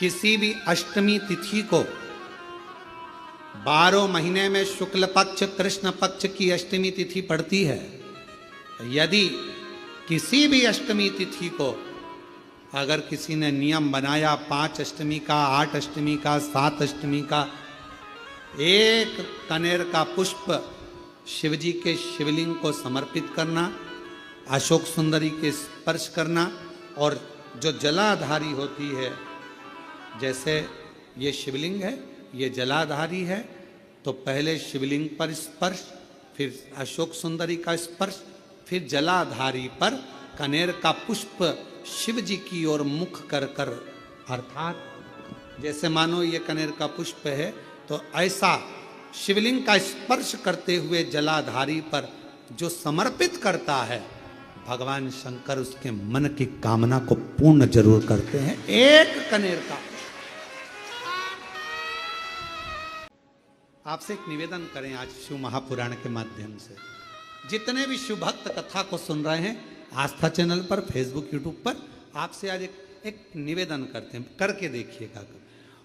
किसी भी अष्टमी तिथि को 12 महीने में शुक्ल पक्ष कृष्ण पक्ष की अष्टमी तिथि पड़ती है। यदि किसी भी अष्टमी तिथि को अगर किसी ने नियम बनाया 5 अष्टमी का, 8 अष्टमी का, 7 अष्टमी का, एक कनेर का पुष्प शिवजी के शिवलिंग को समर्पित करना, अशोक सुंदरी के स्पर्श करना, और जो जलाधारी होती है, जैसे ये शिवलिंग है, ये जलाधारी है, तो पहले शिवलिंग पर स्पर्श, फिर अशोक सुंदरी का स्पर्श, फिर जलाधारी पर कनेर का पुष्प शिव जी की ओर मुख कर कर, अर्थात जैसे मानो ये कनेर का पुष्प है, तो ऐसा शिवलिंग का स्पर्श करते हुए जलाधारी पर जो समर्पित करता है, भगवान शंकर उसके मन की कामना को पूर्ण जरूर करते हैं। एक कनेर का। आपसे एक निवेदन करें आज शिव महापुराण के माध्यम से, जितने भी शिव भक्त कथा को सुन रहे हैं आस्था चैनल पर, फेसबुक, यूट्यूब पर, आपसे आज एक निवेदन करते हैं, करके देखिएगा।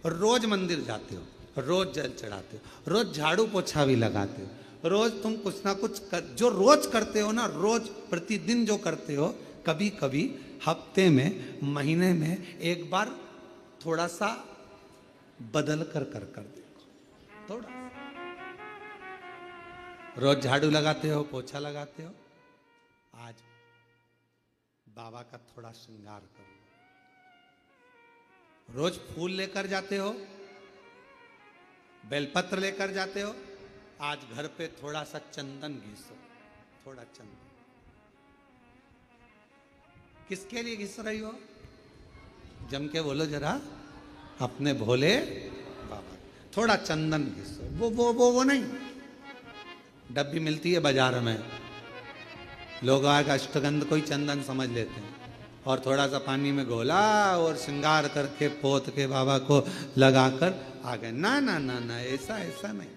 रोज मंदिर जाते हो, रोज जल चढ़ाते हो, रोज झाड़ू पोछा भी लगाते हो, रोज तुम कुछ ना कुछ जो रोज करते हो ना, रोज प्रतिदिन जो करते हो, कभी कभी हफ्ते में, महीने में एक बार थोड़ा सा बदल कर देखो। थोड़ा रोज झाड़ू लगाते हो, पोछा लगाते हो, आज बाबा का थोड़ा श्रृंगार करो। रोज फूल लेकर जाते हो, बेलपत्र लेकर जाते हो, आज घर पे थोड़ा सा चंदन घिसो, थोड़ा चंदन। किसके लिए घिस रही हो? जम के बोलो जरा, अपने भोले बाबा। थोड़ा चंदन घिसो, वो नहीं, डब्बी मिलती है बाजार में, लोग आगे अष्टगंध को ही चंदन समझ लेते हैं, और थोड़ा सा पानी में घोला और श्रृंगार करके पोत के बाबा को लगाकर आ गए। ना ना ना ना, ऐसा नहीं।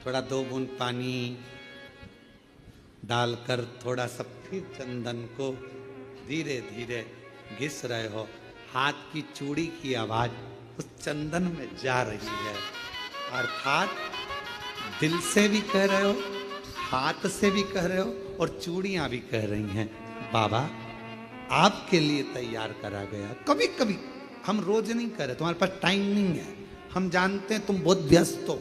थोड़ा 2 बूंद पानी डालकर थोड़ा सा फिर चंदन को धीरे धीरे घिस रहे हो। हाथ की चूड़ी की आवाज उस चंदन में जा रही है, अर्थात दिल से भी कह रहे हो, हाथ से भी कह रहे हो, और चूड़ियां भी कह रही हैं, बाबा आपके लिए तैयार करा गया। कभी कभी हम रोज नहीं कर रहे, तुम्हारे पास टाइम नहीं है, हम जानते हैं तुम बहुत व्यस्त हो,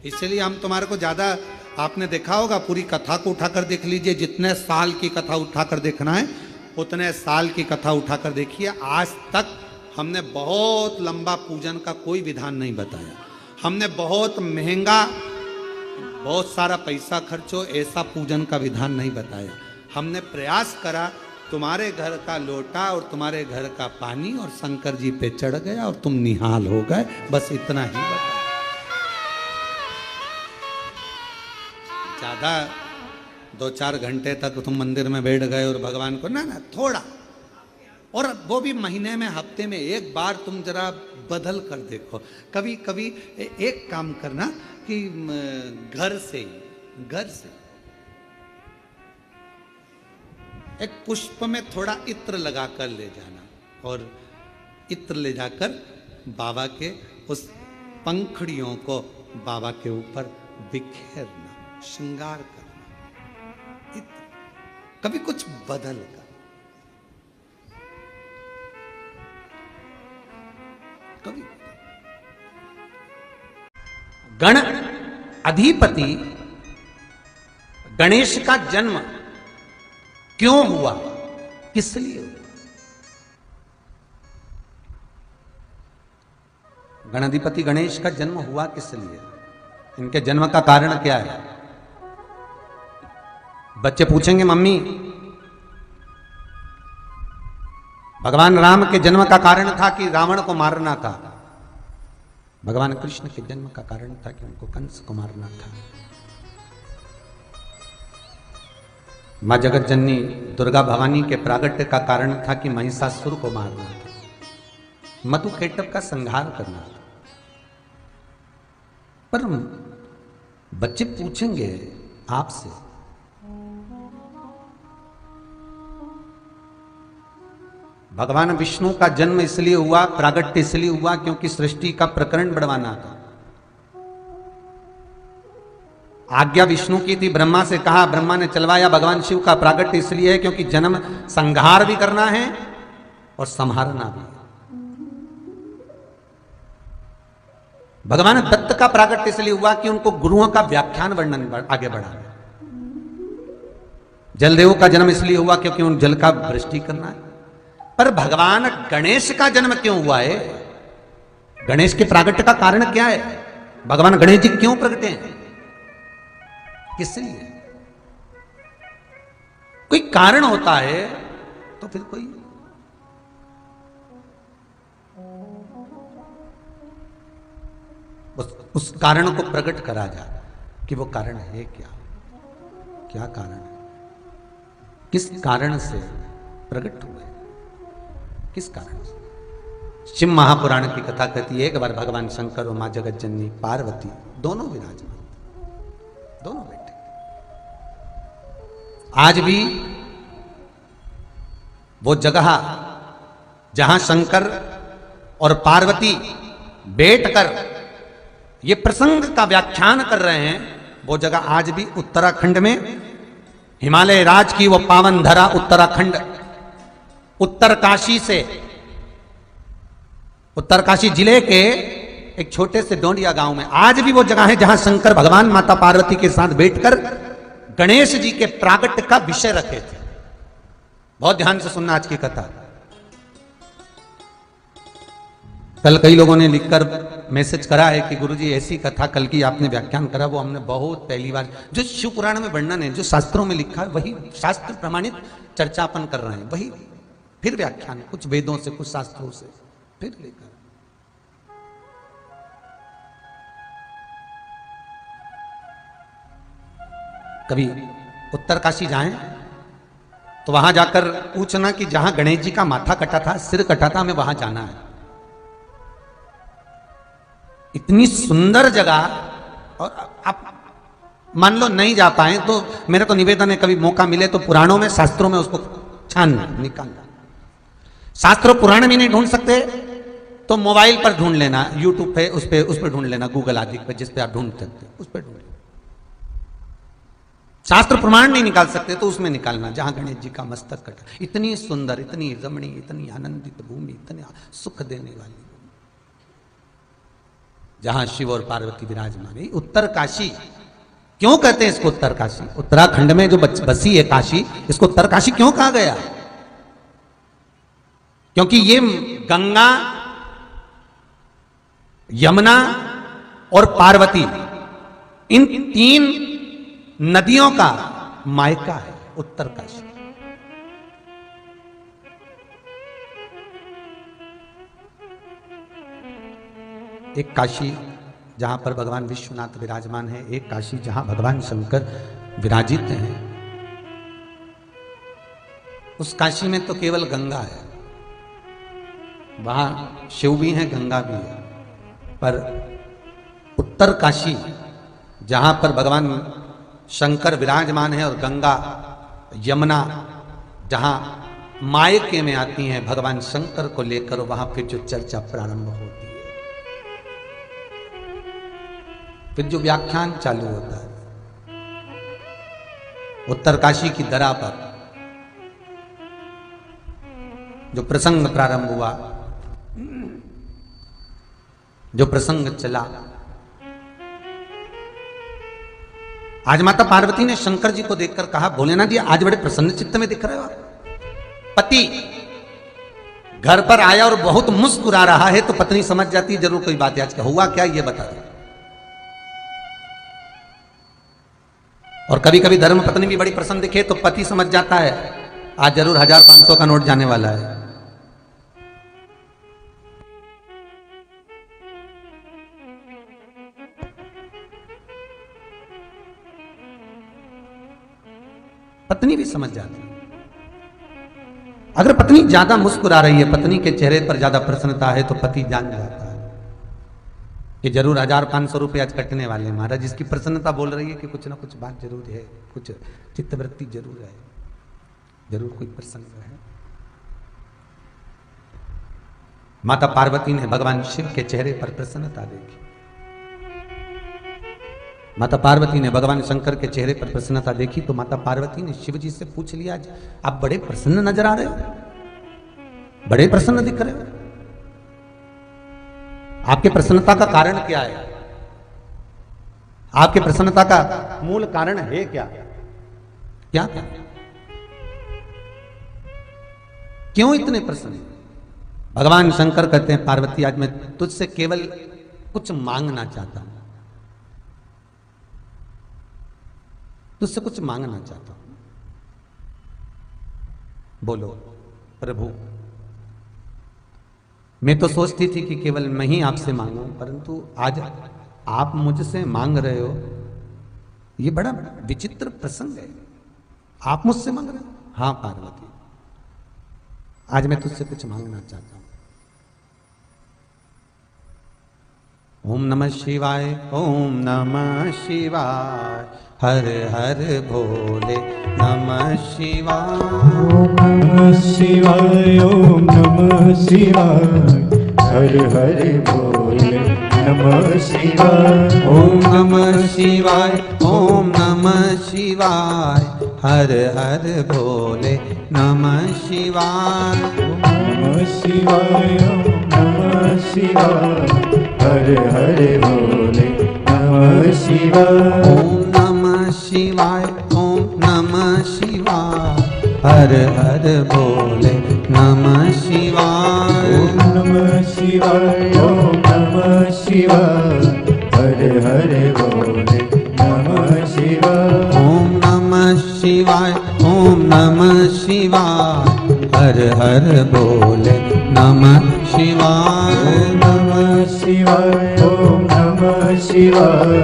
इसलिए हम तुम्हारे को ज्यादा, आपने देखा होगा, पूरी कथा को उठाकर देख लीजिए, जितने साल की कथा उठाकर देखना है उतने साल की कथा उठाकर देखिए। आज तक हमने बहुत लंबा पूजन का कोई विधान नहीं बताया, हमने बहुत महंगा, बहुत सारा पैसा खर्चो, ऐसा पूजन का विधान नहीं बताया। हमने प्रयास करा, तुम्हारे घर का लोटा और तुम्हारे घर का पानी और शंकर जी पे चढ़ गया और तुम निहाल हो गए, बस इतना ही बताया। ज्यादा 2-4 घंटे तक तुम मंदिर में बैठ गए और भगवान को, ना थोड़ा, और वो भी महीने में, हफ्ते में एक बार तुम जरा बदल कर देखो। कभी कभी एक काम करना कि घर से एक पुष्प में थोड़ा इत्र लगा कर ले जाना, और इत्र ले जाकर बाबा के उस पंखड़ियों को बाबा के ऊपर बिखेरना, श्रृंगार करना, कभी कुछ बदल कर। कभी गण अधिपति गणेश का जन्म क्यों हुआ, किस लिए हुआ? गणाधिपति गणेश का जन्म हुआ किस लिए? इनके जन्म का कारण क्या है? बच्चे पूछेंगे, मम्मी भगवान राम के जन्म का कारण था कि रावण को मारना था? भगवान कृष्ण के जन्म का कारण था कि उनको कंस को मारना था। मां जगत जननी दुर्गा भवानी के प्रागट्य का कारण था कि महिषासुर को मारना था, मधुकैटभ का संहार करना था। पर बच्चे पूछेंगे आपसे, भगवान विष्णु का जन्म इसलिए हुआ, प्रागट्य इसलिए हुआ क्योंकि सृष्टि का प्रकरण बढ़वाना था। आज्ञा विष्णु की थी, ब्रह्मा से कहा, ब्रह्मा ने चलवाया। भगवान शिव का प्रागट्य इसलिए है क्योंकि जन्म संहार भी करना है और संहारना भी है। भगवान दत्त का प्रागट्य इसलिए हुआ कि उनको गुरुओं का व्याख्यान वर्णन आगे बढ़ा। जलदेव का जन्म इसलिए हुआ क्योंकि उन जल का वृष्टि करना है। पर भगवान गणेश का जन्म क्यों हुआ है? गणेश के प्रागट्य का कारण क्या है? भगवान गणेश जी क्यों प्रगटे हैं? किस लिए? कोई कारण होता है तो फिर कोई उस कारण को प्रकट करा जाए कि वो कारण है क्या, क्या कारण है, किस कारण से प्रकट हुए, किस कारण से। शिव महापुराण की कथा कहती है एक बार भगवान शंकर और मां जगत जननी पार्वती दोनों विराजमान, दोनों बैठे। आज भी वो जगह जहां शंकर और पार्वती बैठकर ये प्रसंग का व्याख्यान कर रहे हैं, वो जगह आज भी उत्तराखंड में, हिमालय राज की वो पावन धरा उत्तराखंड, उत्तरकाशी से, उत्तरकाशी जिले के एक छोटे से डोंडिया गांव में आज भी वो जगह है जहां शंकर भगवान माता पार्वती के साथ बैठकर गणेश जी के प्रागट्य का विषय रखे थे। बहुत ध्यान से सुनना आज की कथा। कल कई लोगों ने लिखकर मैसेज करा है कि गुरुजी ऐसी कथा कल की आपने व्याख्यान करा, वो हमने बहुत पहली बार, जो शिव पुराण में वर्णन है, जो शास्त्रों में लिखा है, वही शास्त्र प्रमाणित चर्चापन कर रहे हैं, वही फिर व्याख्यान, कुछ वेदों से, कुछ शास्त्रों से फिर लेकर। कभी उत्तरकाशी जाएं तो वहां जाकर पूछना कि जहां गणेश जी का माथा कटा था, सिर कटा था, हमें वहां जाना है। इतनी सुंदर जगह, और आप मान लो नहीं जा पाए तो मेरा तो निवेदन है, कभी मौका मिले तो पुराणों में, शास्त्रों में उसको छानना, निकालना। शास्त्र पुराण में नहीं ढूंढ सकते तो मोबाइल पर ढूंढ लेना, यूट्यूब पे उस पर ढूंढ लेना, गूगल आदि पे, जिस पे आप ढूंढ सकते उस पर ढूंढ लेना। शास्त्र प्रमाण नहीं निकाल सकते तो उसमें निकालना जहां गणेश जी का मस्तक कटा। इतनी सुंदर, इतनी रमणी, इतनी आनंदित भूमि, इतनी सुख देने वाली, जहां शिव और पार्वती विराजमान है। उत्तरकाशी क्यों कहते हैं इसको उत्तरकाशी? उत्तराखंड में जो बसी है काशी, इसको उत्तरकाशी क्यों कहा गया? क्योंकि ये गंगा, यमुना और पार्वती, इन तीन नदियों का मायका है उत्तरकाशी। एक काशी जहां पर भगवान विश्वनाथ विराजमान है, एक काशी जहां भगवान शंकर विराजित हैं। उस काशी में तो केवल गंगा है, वहां शिव भी हैं, गंगा भी है। पर उत्तर काशी जहां पर भगवान शंकर विराजमान है और गंगा, यमुना जहां मायके में आती हैं भगवान शंकर को लेकर, वहां फिर जो चर्चा प्रारंभ होती है, फिर जो व्याख्यान चालू होता है। उत्तरकाशी की दरा पर जो प्रसंग प्रारंभ हुआ, जो प्रसंग चला, आज माता पार्वती ने शंकर जी को देखकर कहा, भोलेनाथ जी आज बड़े प्रसन्न चित्त में दिख रहे हो। पति घर पर आया और बहुत मुस्कुरा रहा है तो पत्नी समझ जाती जरूर कोई बात है, आज हुआ क्या ये बता दो। और कभी कभी धर्म पत्नी भी बड़ी प्रसन्न दिखे तो पति समझ जाता है आज जरूर 1000-500 का नोट जाने वाला है। पत्नी भी समझ जाती है। अगर पत्नी ज्यादा मुस्कुरा रही है, पत्नी के चेहरे पर ज्यादा प्रसन्नता है, तो पति जान जाता है कि जरूर 1000-500 रुपये आज कटने वाले हैं। महाराज इसकी प्रसन्नता बोल रही है कि कुछ ना कुछ बात जरूर है, कुछ चित्तवृत्ति जरूर है, जरूर कोई प्रसंग है। माता पार्वती ने भगवान शिव के चेहरे पर प्रसन्नता देखी। माता पार्वती ने भगवान शंकर के चेहरे पर प्रसन्नता देखी तो माता पार्वती ने शिव जी से पूछ लिया, आप बड़े प्रसन्न नजर आ रहे हो, बड़े प्रसन्न दिख रहे हो, आपके प्रसन्नता का कारण क्या है? आपके प्रसन्नता का मूल कारण है क्या? क्या क्यों इतने प्रसन्न? भगवान शंकर कहते हैं, पार्वती आज मैं तुझसे केवल कुछ मांगना चाहता हूं, तुझसे कुछ मांगना चाहता हूं। बोलो प्रभु। मैं तो सोचती थी कि केवल मैं ही आपसे मांगूं, परंतु आज आप मुझसे मांग रहे हो, ये बड़ा विचित्र प्रसंग है। आप मुझसे मांग रहे हो? हाँ पार्वती, आज मैं तुझसे कुछ मांगना चाहता हूं। ओम नमः शिवाय, ओम नमः शिवाय, हर हर भोले नमः शिवाय। ओम नमः शिवाय, ओम नमः शिवाय, हर हर भोले नमः शिवाय। ओम नमः शिवाय, ओम नमः शिवाय, हर हर भोले नमः शिवाय। नमः शिवाय, ओम नमः शिवाय, हर हर भोले नमः शिवाय। ओम नमः शिवाय, ओम नमः शिवाय, हर हर भोले नमः शिवाय। ओम नमः शिवाय, ओम नमः शिवाय, हर हर भोले नमः शिवाय। ओम नमः शिवाय, ओम नमः शिवाय, हर हर भोले नमः शिवाय। ओम नमः शिवाय, ओम नमः शिवाय,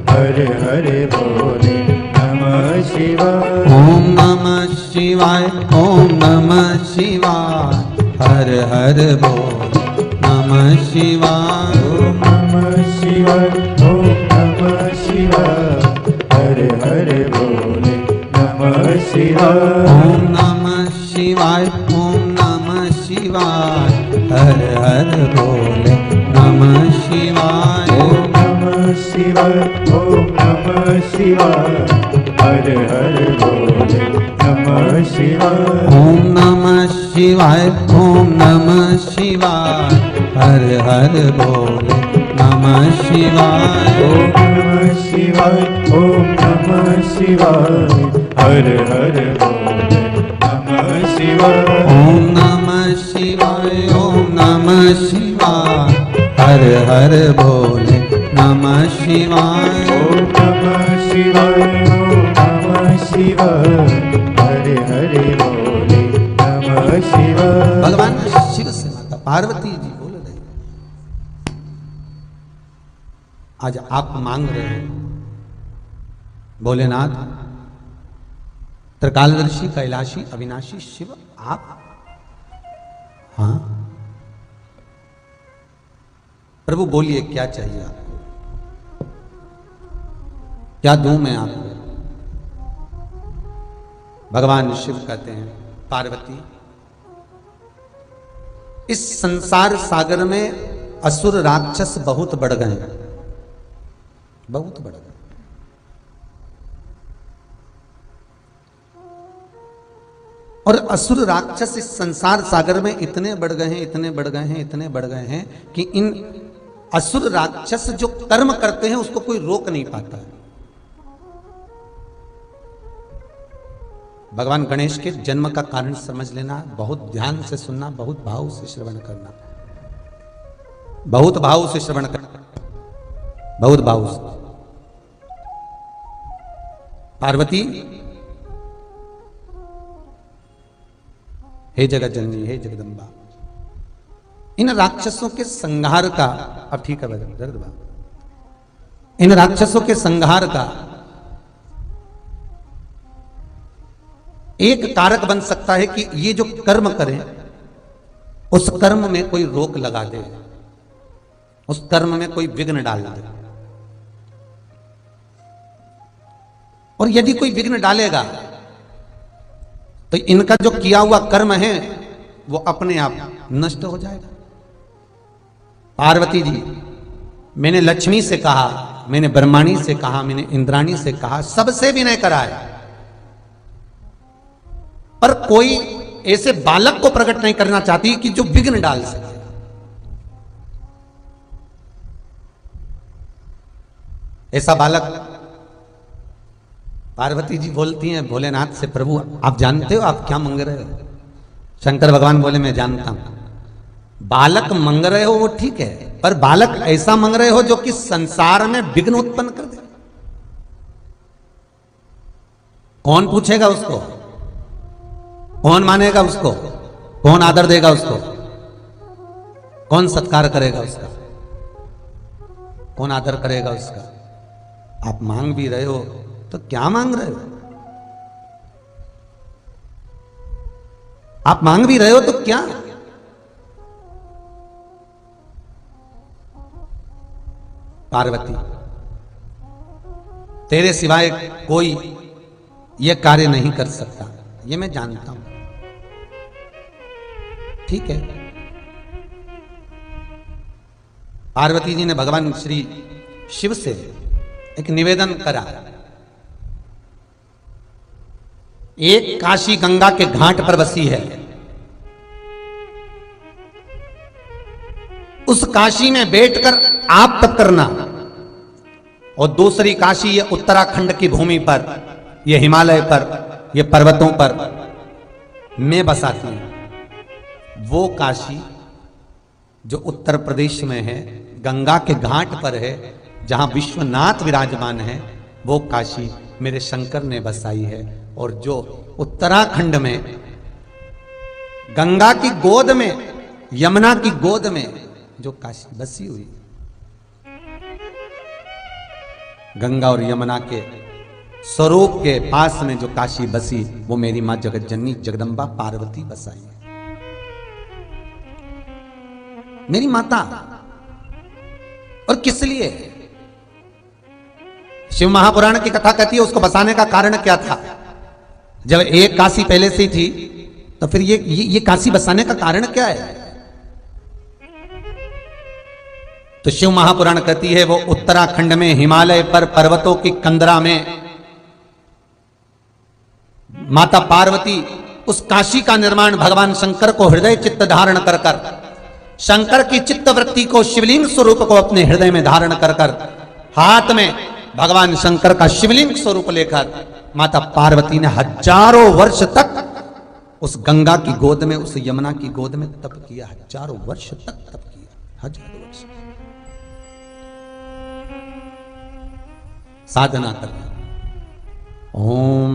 हर हर भोले नमः शिवाय। ओम नमः शिवाय, ओम नमः शिवाय, हर हर भोले नमः शिवाय। ओम नमः शिवाय, ओम नमः शिवाय, हर हर भोले नमः शिवाय। ओम नमः शिवाय, ओम नमः शिवाय, हर हर भोले नमः शिवाय। ओम नमः शिवाय, ओम नमः शिवाय, हर हर भोले नमः शिवाय। ओम नमः शिवाय, ओम नमः शिवाय, हर हर भोले नमः शिवाय। ओम नमः शिवाय, ओम नमः शिवाय, हर हर भोले नमः शिवाय। ओम नमः शिवाय, ओम नमः शिवाय, हर हर भोले नमः शिवाय। ओम नमः शिवाय, ओम नमः शिवाय, हर हर भोले नमः शिवाय। भगवान शिव से माता पार्वती जी बोल रहे हैं, आज आप मांग रहे हैं भोलेनाथ, त्रिकालदर्शी, कैलाशी, अविनाशी शिव, आप? हाँ प्रभु बोलिए, क्या चाहिए आपको? क्या दूं मैं आपको? भगवान शिव कहते हैं, पार्वती, इस संसार सागर में असुर राक्षस बहुत बढ़ गए, बहुत बढ़ गए। और असुर राक्षस इस संसार सागर में इतने बढ़ गए हैं, इतने बढ़ गए हैं, इतने बढ़ गए हैं कि इन असुर राक्षस जो कर्म करते हैं उसको कोई रोक नहीं पाता है। भगवान गणेश के जन्म का कारण समझ लेना, बहुत ध्यान से सुनना, बहुत भाव से श्रवण करना, बहुत भाव से श्रवण करना, बहुत भाव से। पार्वती, हे जगत जननी, हे जगदम्बा, इन राक्षसों के संहार का, अब ठीक है जगदम्बा, इन राक्षसों के संहार का एक कारक बन सकता है कि ये जो कर्म करें उस कर्म में कोई रोक लगा दे, उस कर्म में कोई विघ्न डाल दे। और यदि कोई विघ्न डालेगा तो इनका जो किया हुआ कर्म है वो अपने आप नष्ट हो जाएगा। पार्वती जी, मैंने लक्ष्मी से कहा, मैंने ब्रह्माणी से कहा, मैंने इंद्राणी से कहा, सबसे विनय कराया, पर कोई ऐसे बालक को प्रकट नहीं करना चाहती कि जो विघ्न डाल सके। ऐसा बालक, पार्वती जी बोलती हैं भोलेनाथ से, प्रभु आप जानते हो आप क्या मांग रहे हो? शंकर भगवान बोले मैं जानता हूं। बालक मांग रहे हो वो ठीक है, पर बालक ऐसा मांग रहे हो जो कि संसार में विघ्न उत्पन्न कर दे। कौन पूछेगा उसको? कौन मानेगा उसको? कौन आदर देगा उसको? कौन सत्कार करेगा उसका? कौन आदर करेगा उसका? आप मांग भी रहे हो तो क्या मांग रहे हो? आप मांग भी रहे हो तो क्या? पार्वती, तेरे सिवाय कोई यह कार्य नहीं कर सकता, ये मैं जानता हूं, ठीक है। पार्वती जी ने भगवान श्री शिव से एक निवेदन करा। एक काशी गंगा के घाट पर बसी है, उस काशी में बैठकर आप तप करना, और दूसरी काशी ये उत्तराखंड की भूमि पर, ये हिमालय पर, ये पर्वतों पर मैं बसाती हूं। वो काशी जो उत्तर प्रदेश में है, गंगा के घाट पर है, जहां विश्वनाथ विराजमान है, वो काशी मेरे शंकर ने बसाई है। और जो उत्तराखंड में गंगा की गोद में, यमुना की गोद में जो काशी बसी हुई, गंगा और यमुना के स्वरूप के पास में जो काशी बसी, वो मेरी मां जगत जननी जगदंबा पार्वती बसाई है, मेरी माता। और किस लिए? शिव महापुराण की कथा कहती है उसको बसाने का कारण क्या था। जब एक काशी पहले से ही थी, तो फिर ये काशी बसाने का कारण क्या है? तो शिव महापुराण कहती है वो उत्तराखंड में हिमालय पर पर्वतों की कंदरा में माता पार्वती उस काशी का निर्माण भगवान शंकर को हृदय चित्त धारण कर कर, शंकर की चित्त वृत्ति को, शिवलिंग स्वरूप को अपने हृदय में धारण कर कर, हाथ में भगवान शंकर का शिवलिंग स्वरूप लेकर माता पार्वती ने हजारों वर्ष तक उस गंगा की गोद में, उस यमुना की गोद में तप किया। हजारों वर्ष तक तप किया, हजारों वर्ष साधना कर। ओम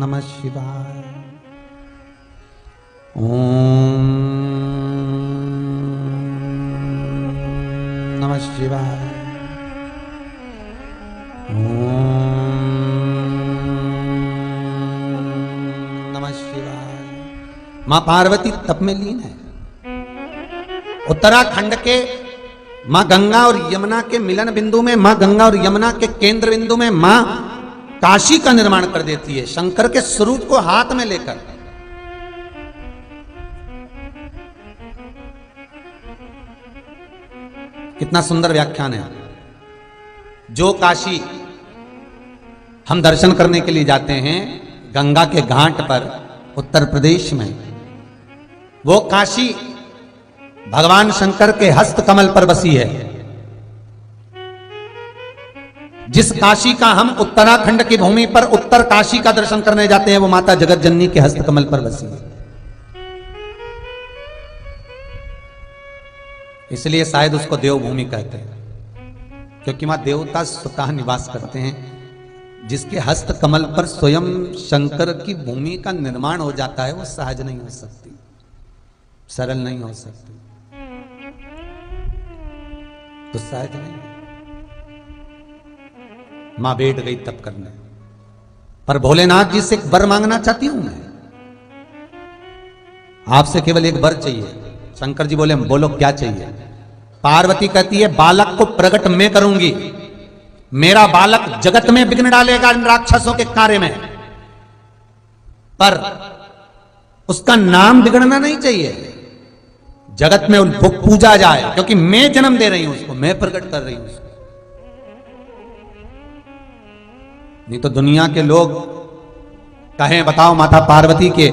नमः शिवाय, ओम नमः शिवाय, ओम नमः शिवाय। मां पार्वती तप में लीन है। उत्तराखंड के मां गंगा और यमुना के मिलन बिंदु में, मां गंगा और यमुना के केंद्र बिंदु में मां काशी का निर्माण कर देती है, शंकर के स्वरूप को हाथ में लेकर। कितना सुंदर व्याख्यान है। जो काशी हम दर्शन करने के लिए जाते हैं गंगा के घाट पर उत्तर प्रदेश में, वो काशी भगवान शंकर के हस्त कमल पर बसी है। जिस काशी का हम उत्तराखंड की भूमि पर उत्तर काशी का दर्शन करने जाते हैं, वो माता जगत जननी के हस्त कमल पर बसी है। इसलिए शायद उसको देवभूमि कहते हैं, क्योंकि वहां देवता स्वतः निवास करते हैं। जिसके हस्त कमल पर स्वयं शंकर की भूमि का निर्माण हो जाता है, वो सहज नहीं हो सकती, सरल नहीं हो सकती, तो सहज नहीं। मां बैठ गई तप करने, पर भोलेनाथ जी से एक वर मांगना चाहती हूं मैं, आपसे केवल एक वर चाहिए। शंकर जी बोले बोलो क्या चाहिए। पार्वती कहती है बालक को प्रकट मैं करूंगी, मेरा बालक जगत में विघ्न डालेगा इन राक्षसों के कार्य में, पर उसका नाम बिगड़ना नहीं चाहिए। जगत में वो पूजा जाए, क्योंकि मैं जन्म दे रही हूं उसको, मैं प्रकट कर रही हूं उसको। नहीं तो दुनिया के लोग कहें, बताओ माता पार्वती के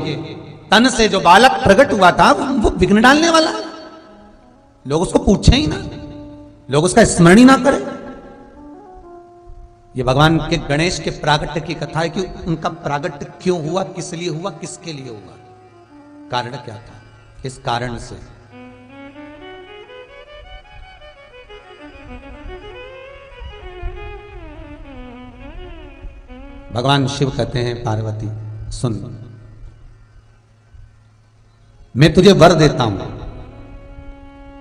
तन से जो बालक प्रकट हुआ था वो विघ्न डालने वाला, लोग उसको पूछे ही ना, लोग उसका स्मरण ही ना करें। ये भगवान के गणेश के प्रागट्य की कथा है कि उनका प्रागट्य क्यों हुआ, किस लिए हुआ, किसके लिए हुआ, कारण क्या था, किस कारण से। भगवान शिव कहते हैं, पार्वती सुन, मैं तुझे वर देता हूं,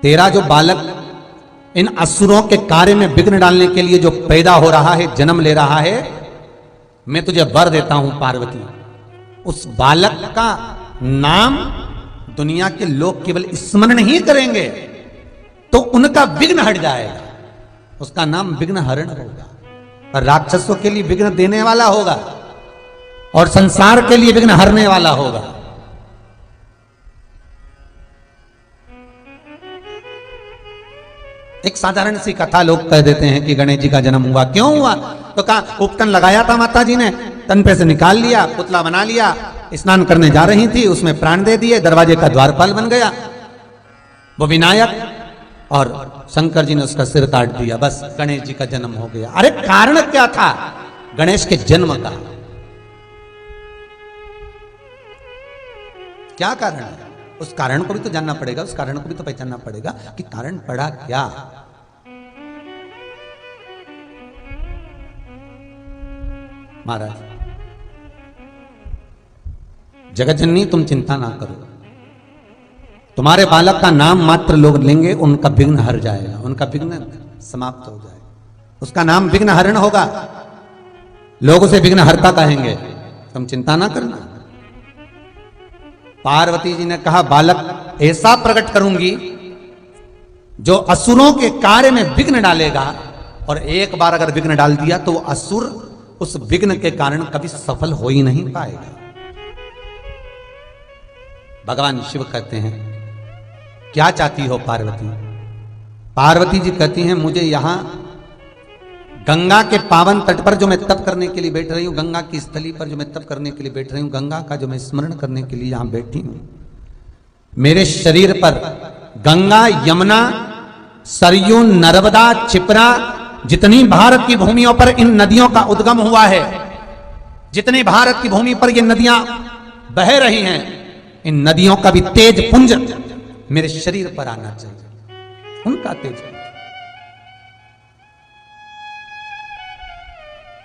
तेरा जो बालक इन असुरों के कार्य में विघ्न डालने के लिए जो पैदा हो रहा है, जन्म ले रहा है, मैं तुझे वर देता हूं पार्वती, उस बालक का नाम दुनिया के लोग केवल स्मरण ही करेंगे तो उनका विघ्न हट जाएगा, उसका नाम विघ्न हरण होगा, और राक्षसों के लिए विघ्न देने वाला होगा और संसार के लिए विघ्न हरने वाला होगा। एक साधारण सी कथा लोग कह देते हैं कि गणेश जी का जन्म हुआ, क्यों हुआ, तो कहा उपटन लगाया था माता जी ने, तन पे से निकाल लिया, पुतला बना लिया, स्नान करने जा रही थी, उसमें प्राण दे दिए, दरवाजे का द्वारपाल बन गया वो विनायक, और शंकर जी ने उसका सिर काट दिया, बस गणेश जी का जन्म हो गया। अरे कारण क्या था गणेश के जन्म का, क्या कारण है, उस कारण को भी तो जानना पड़ेगा, उस कारण को भी तो पहचानना पड़ेगा कि कारण पड़ा क्या। महाराज, जगत जननी तुम चिंता ना करो, तुम्हारे बालक का नाम मात्र लोग लेंगे, उनका विघ्न हर जाएगा, उनका विघ्न समाप्त हो जाएगा, उसका नाम विघ्न हरण होगा, लोग उसे विघ्न हरता कहेंगे, तुम चिंता ना करना। पार्वती जी ने कहा, बालक ऐसा प्रकट करूंगी जो असुरों के कार्य में विघ्न डालेगा, और एक बार अगर विघ्न डाल दिया तो असुर उस विघ्न के कारण कभी सफल हो ही नहीं पाएगा। भगवान शिव कहते हैं, क्या चाहती हो पार्वती? पार्वती जी कहती हैं, मुझे यहां गंगा के पावन तट पर जो मैं तप करने के लिए बैठ रही हूं, गंगा की स्थली पर जो मैं तप करने के लिए बैठ रही हूं, गंगा का जो मैं स्मरण करने के लिए यहां बैठी हूं, मेरे शरीर पर गंगा, यमुना, सरयू, नर्मदा, क्षिप्रा, जितनी भारत की भूमियों पर इन नदियों का उद्गम हुआ है, जितनी भारत की भूमि पर ये नदियां बह रही हैं, इन नदियों का भी तेज पुंज मेरे शरीर पर आना चाहिए, उनका तेज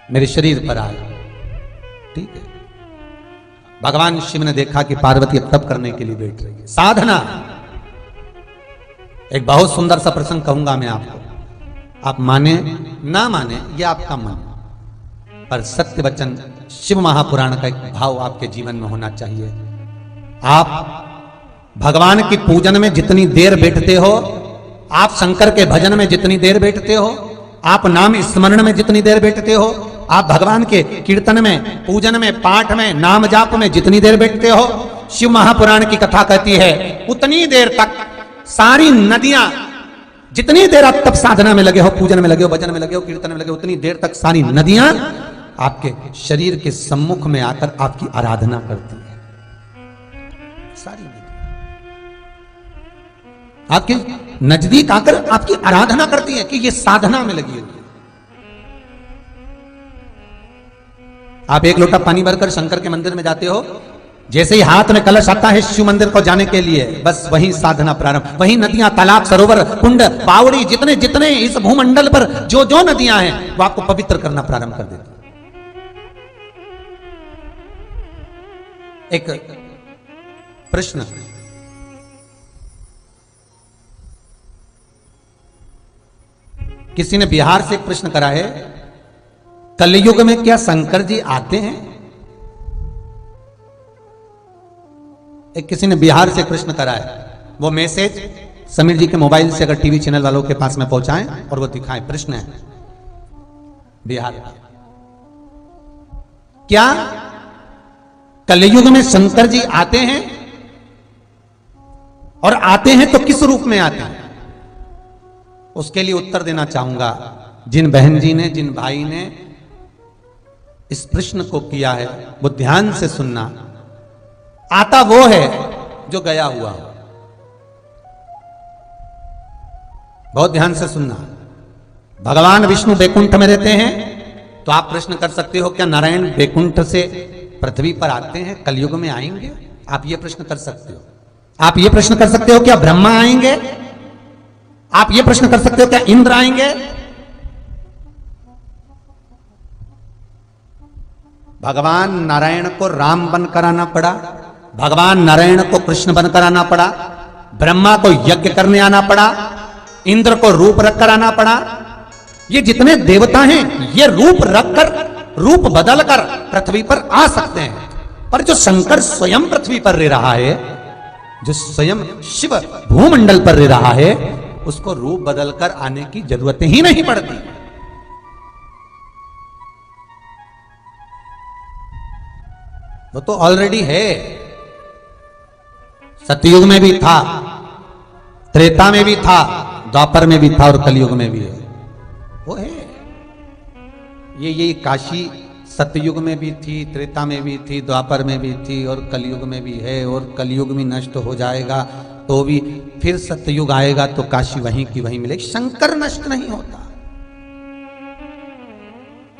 मेरे शरीर पर आए। ठीक है, भगवान शिव ने देखा कि पार्वती अब तप करने के लिए बैठ रही है, साधना। एक बहुत सुंदर सा प्रसंग कहूंगा मैं आपको, आप माने ना माने ये आपका मन, पर सत्य वचन शिव महापुराण का एक भाव आपके जीवन में होना चाहिए। आप भगवान की पूजन में जितनी देर बैठते हो, आप शंकर के भजन में जितनी देर बैठते हो, आप नाम स्मरण में जितनी देर बैठते हो, आप भगवान के कीर्तन में, पूजन में, पाठ में, नाम जाप में जितनी देर बैठते हो, शिव महापुराण की कथा कहती है उतनी देर तक सारी नदियां, जितनी देर आप तप साधना में लगे हो, पूजन में लगे हो, भजन में लगे हो, कीर्तन में लगे हो, उतनी देर तक सारी नदियां आपके शरीर के सम्मुख में आकर आपकी आराधना करती है। सारी नदियां आपके नजदीक आकर आपकी आराधना करती है कि ये साधना में लगी हुई है। आप एक लोटा पानी भरकर शंकर के मंदिर में जाते हो, जैसे ही हाथ में कलश आता है शिव मंदिर को जाने के लिए, बस वहीं साधना प्रारंभ, वहीं नदियां, तालाब, सरोवर, कुंड, बावड़ी, जितने जितने इस भूमंडल पर जो जो नदियां हैं वो आपको पवित्र करना प्रारंभ कर देती। एक प्रश्न, किसी ने बिहार से एक प्रश्न करा है, कलयुग में क्या शंकर जी आते हैं? एक किसी ने बिहार से प्रश्न करा है, वो मैसेज समीर जी के मोबाइल से अगर टीवी चैनल वालों के पास में पहुंचाएं और वो दिखाएं। प्रश्न है बिहार का, क्या कलयुग में शंकर जी आते हैं? और आते हैं तो किस रूप में आते हैं, उसके लिए उत्तर देना चाहूंगा। जिन बहन जी ने, जिन भाई ने इस प्रश्न को किया है वो ध्यान से सुनना। आता वो है जो गया हुआ हो। बहुत ध्यान से सुनना। भगवान विष्णु बैकुंठ में रहते हैं तो आप प्रश्न कर सकते हो क्या नारायण बैकुंठ से पृथ्वी पर आते हैं, कलयुग में आएंगे? आप ये प्रश्न कर सकते हो। आप ये प्रश्न कर सकते हो क्या ब्रह्मा आएंगे? आप ये प्रश्न कर सकते हो क्या इंद्र आएंगे? भगवान नारायण को राम बनकर आना पड़ा, भगवान नारायण को कृष्ण बनकर आना पड़ा, ब्रह्मा को यज्ञ करने आना पड़ा, इंद्र को रूप रखकर आना पड़ा। ये जितने देवता हैं ये रूप रखकर, रूप बदलकर पृथ्वी पर आ सकते हैं, पर जो शंकर स्वयं पृथ्वी पर रह रहा है, जो स्वयं शिव भूमंडल पर रह रहा है, उसको रूप बदलकर आने की जरूरत ही नहीं पड़ती। वो तो ऑलरेडी है। सतयुग में भी था, त्रेता में भी था, द्वापर में भी था और कलयुग में भी है। वो है। ये काशी सतयुग में भी थी, त्रेता में भी थी, द्वापर में भी थी और कलयुग में भी है। और कलयुग में नष्ट हो जाएगा तो भी फिर सतयुग आएगा तो काशी वहीं की वहीं मिलेगी। शंकर नष्ट नहीं होता,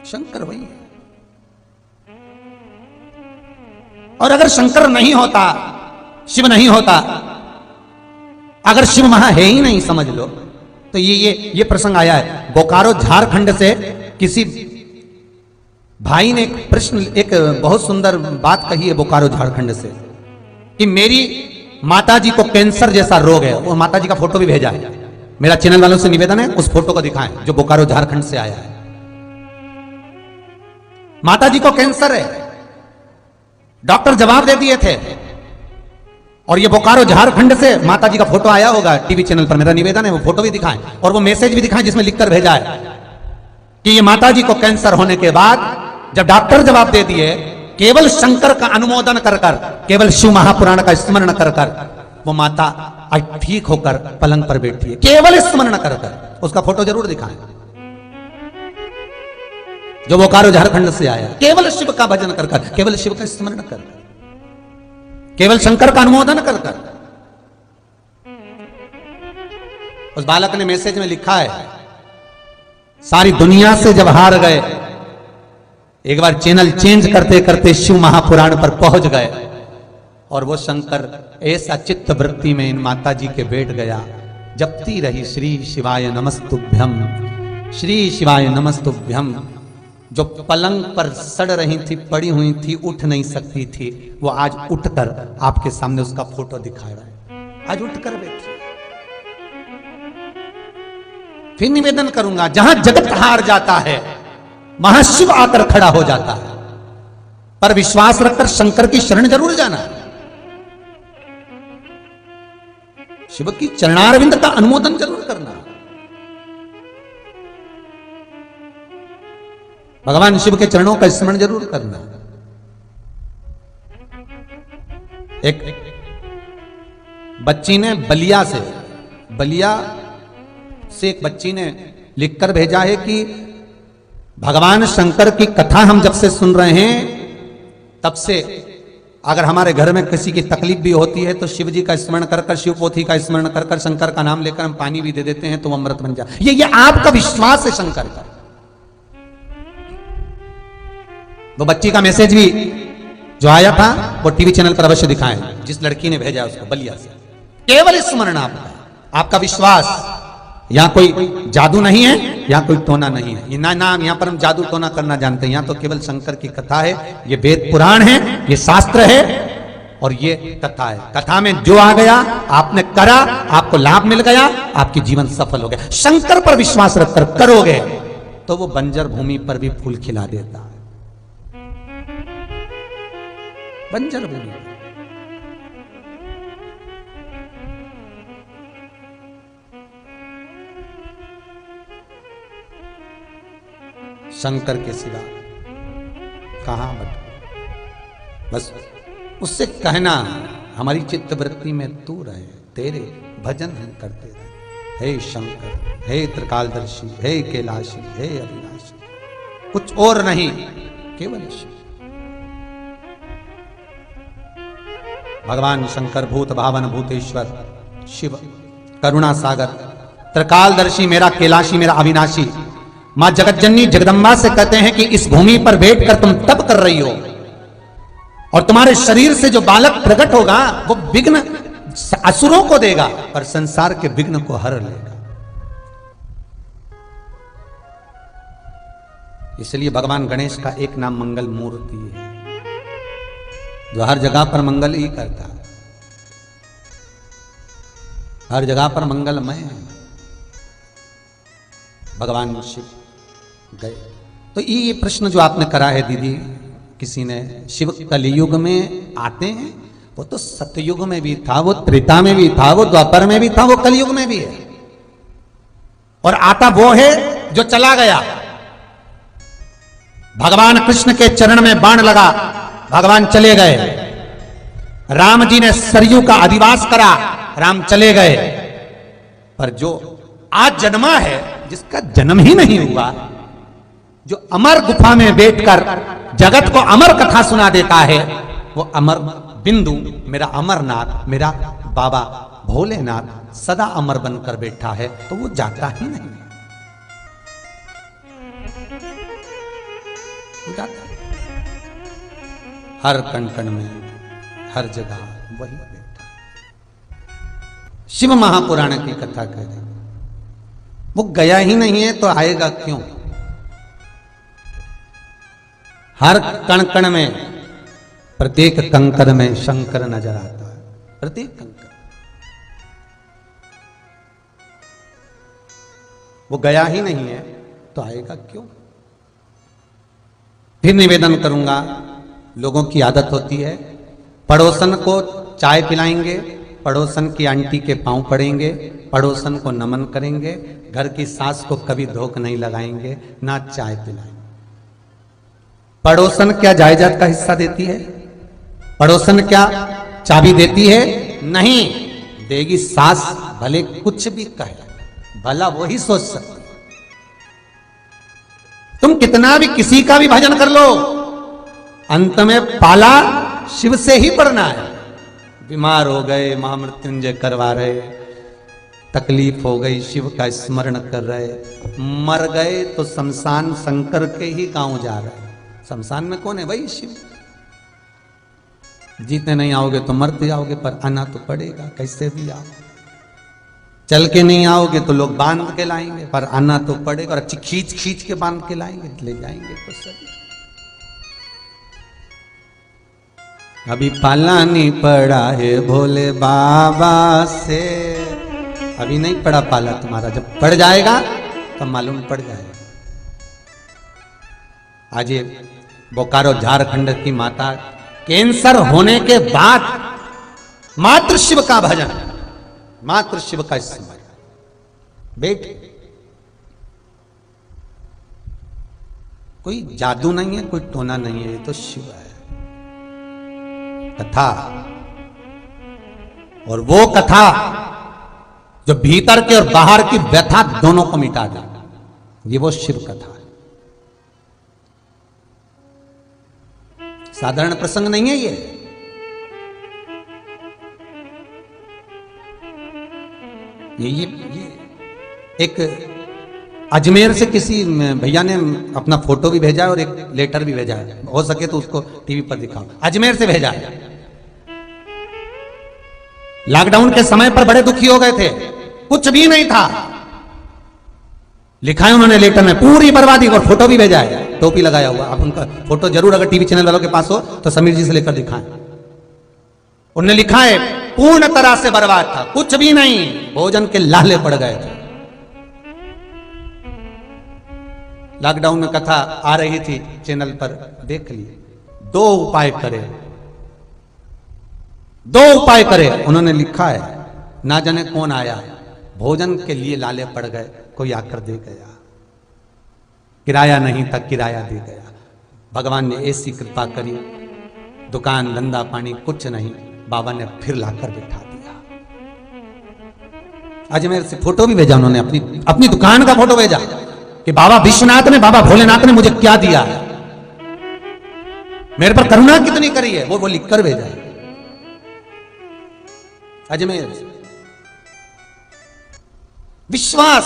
शंकर वही है। और अगर शंकर नहीं होता, शिव नहीं होता, अगर शिव वहां है ही नहीं समझ लो, तो ये प्रसंग आया है बोकारो झारखंड से। किसी भाई ने एक प्रश्न, एक बहुत सुंदर बात कही है बोकारो झारखंड से कि मेरी माताजी को कैंसर जैसा रोग है। और माताजी का फोटो भी भेजा है। मेरा चैनल वालों से निवेदन है उस फोटो को दिखाएं जो बोकारो झारखंड से आया है। माताजी को कैंसर है, डॉक्टर जवाब दे दिए थे। और ये बोकारो झारखंड से माताजी का फोटो आया होगा टीवी चैनल पर। मेरा निवेदन है वो फोटो भी दिखाएं और वो मैसेज भी दिखाएं जिसमें लिखकर भेजा है कि ये माताजी को कैंसर होने के बाद जब डॉक्टर जवाब दे दिए, केवल शंकर का अनुमोदन कर कर, केवल शिव महापुराण का स्मरण कर कर वो माता आज ठीक होकर पलंग पर बैठी है, केवल स्मरण कर कर। उसका फोटो जरूर दिखाएं जो बोकारो झारखंड से आया। केवल शिव का भजन कर कर, केवल शिव का स्मरण कर कर, केवल शंकर का अनुमोदन कर कर। उस बालक ने मैसेज में लिखा है, सारी दुनिया से जब हार गए, एक बार चैनल चेंज करते करते शिव महापुराण पर पहुंच गए और वो शंकर ऐसा चित्त वृत्ति में इन माता जी के बैठ गया, जपती रही श्री शिवाय नमस्तुभ्यम, श्री शिवाय नमस्तुभ्यम। जो पलंग पर सड़ रही थी, पड़ी हुई थी, उठ नहीं सकती थी, वो आज उठकर आपके सामने उसका फोटो दिखा रहा है। आज उठकर बैठी। फिर निवेदन करूंगा, जहां जगत हार जाता है वहां शिव आकर खड़ा हो जाता है, पर विश्वास रखकर शंकर की शरण जरूर जाना। शिव की चरणारविंद का अनुमोदन जरूर करना। भगवान शिव के चरणों का स्मरण जरूर करना। एक बच्ची ने बलिया से एक बच्ची ने लिखकर भेजा है कि भगवान शंकर की कथा हम जब से सुन रहे हैं तब से अगर हमारे घर में किसी की तकलीफ भी होती है तो शिव जी का स्मरण कर कर, शिव पोथी का स्मरण कर कर, शंकर का नाम लेकर हम पानी भी दे देते हैं तो अमृत बन जाए। ये आपका विश्वास है शंकर का। वो बच्ची का मैसेज भी जो आया था वो टीवी चैनल पर अवश्य दिखाएं, जिस लड़की ने भेजा उसको बलिया से। केवल स्मरण आपका विश्वास। यहां कोई जादू नहीं है, यहां कोई टोना नहीं है। ये ना यहां पर हम जादू टोना करना जानते हैं। यहां तो केवल शंकर की कथा है, ये वेद पुराण है, ये शास्त्र है और ये कथा है। कथा में जो आ गया आपने करा, आपको लाभ मिल गया, आपकी जीवन सफल हो गया। शंकर पर विश्वास रखकर करोगे तो वो बंजर भूमि पर भी फूल खिला देता है। बंजर भूमि शंकर के सिवा कहां बस उससे कहना हमारी चित्त वृत्ति में तू रहे, तेरे भजन हम करते रहे। हे शंकर, हे त्रिकालदर्शी, हे कैलाशी, हे अविनाशी, कुछ और नहीं, केवल शिव। भगवान शंकर भूत भावन भूतेश्वर शिव, करुणा सागर, त्रिकालदर्शी, मेरा कैलाशी, मेरा अविनाशी। मां जगतजननी जगदम्बा से कहते हैं कि इस भूमि पर बैठकर तुम तप कर रही हो और तुम्हारे शरीर से जो बालक प्रकट होगा वो विघ्न असुरों को देगा पर संसार के विघ्न को हर लेगा। इसलिए भगवान गणेश का एक नाम मंगल मूर्ति है, जो हर जगह पर मंगल ही करता है, हर जगह पर मंगलमय है। भगवान शिव गए तो ये प्रश्न जो आपने करा है दीदी, किसी ने, शिव कलयुग में आते हैं? वो तो सतयुग में भी था, वो त्रेता में भी था, वो द्वापर में भी था, वो कलयुग में भी है। और आता वो है जो चला गया। भगवान कृष्ण के चरण में बाण लगा, भगवान चले गए। राम जी ने सरयू का अधिवास करा, राम चले गए। पर जो आज जन्मा है, जिसका जन्म ही नहीं हुआ, जो अमर गुफा में बैठकर जगत को अमर कथा सुना देता है, वो अमर बिंदु, मेरा अमरनाथ, मेरा बाबा भोलेनाथ सदा अमर बनकर बैठा है, तो वो जाता ही नहीं, वो जाता हर कण कण में, हर जगह वही बैठा। शिव महापुराण की कथा कह रहे, वो गया ही नहीं है तो आएगा क्यों? हर कण कण में, प्रत्येक कंकर में शंकर नजर आता है, प्रत्येक कंकर। वो गया ही नहीं है तो आएगा क्यों? फिर निवेदन करूंगा, लोगों की आदत होती है, पड़ोसन को चाय पिलाएंगे, पड़ोसन की आंटी के पांव पड़ेंगे, पड़ोसन को नमन करेंगे, घर की सास को कभी धोख नहीं लगाएंगे, ना चाय पिलाएंगे। पड़ोसन क्या जायदाद का हिस्सा देती है? पड़ोसन क्या चाबी देती है? नहीं देगी। सास भले कुछ भी कहे, भला वो ही सोच सकती। तुम कितना भी किसी का भी भजन कर लो, अंत में पाला शिव से ही पड़ना है। बीमार हो गए, महामृत्युंजय करवा रहे, तकलीफ हो गई, शिव का स्मरण कर रहे, मर गए तो शमशान शंकर के ही गांव जा रहे। शमशान में कौन है? वही शिव। जीते नहीं आओगे तो मरते आओगे, पर आना तो पड़ेगा, कैसे भी आओ। चल के नहीं आओगे तो लोग बांध के लाएंगे, पर आना तो पड़ेगा, और अच्छी खींच खींच के बांध के लाएंगे, ले जाएंगे तो सही। अभी पाला नहीं पड़ा है भोले बाबा से, अभी नहीं पड़ा पाला तुम्हारा, जब पड़ जाएगा तब मालूम पड़ जाएगा। आज ये बोकारो झारखंड की माता कैंसर होने के बाद मात्र शिव का भजन, मात्र शिव का स्मरण, बेट कोई जादू नहीं है, कोई टोना नहीं है, ये तो शिव है। कथा, और वो कथा जो भीतर के और बाहर की व्यथा दोनों को मिटा दे, ये वो शिव कथा है। साधारण प्रसंग नहीं है ये। एक अजमेर से किसी भैया ने अपना फोटो भी भेजा है और एक लेटर भी भेजा है, हो सके तो उसको टीवी पर दिखाओ। अजमेर से भेजा है, लॉकडाउन के समय पर बड़े दुखी हो गए थे, कुछ भी नहीं था, लिखा है उन्होंने लेटर में पूरी बर्बादी, और फोटो भी भेजा है, टोपी लगाया हुआ। आप उनका फोटो जरूर अगर टीवी चैनल वालों के पास हो तो समीर जी से लेकर दिखाएं। उन्होंने लिखा है पूर्ण तरह से बर्बाद था, कुछ भी नहीं, भोजन के लाले पड़ गए थे। लॉकडाउन में कथा आ रही थी चैनल पर, देख लिए। दो उपाय करे, दो उपाय करे, उन्होंने लिखा है, ना जाने कौन आया, भोजन के लिए लाले पड़ गए, कोई आकर दे गया, किराया नहीं था, किराया दे गया। भगवान ने ऐसी कृपा करी, दुकान धंधा पानी कुछ नहीं, बाबा ने फिर लाकर बिठा दिया। अजमेर से फोटो भी भेजा उन्होंने, अपनी दुकान का फोटो भेजा कि बाबा विश्वनाथ ने, बाबा भोलेनाथ ने मुझे क्या दिया है, मेरे पर करुणा कितनी करी है, वो लिख कर भेजा अजमेर से। विश्वास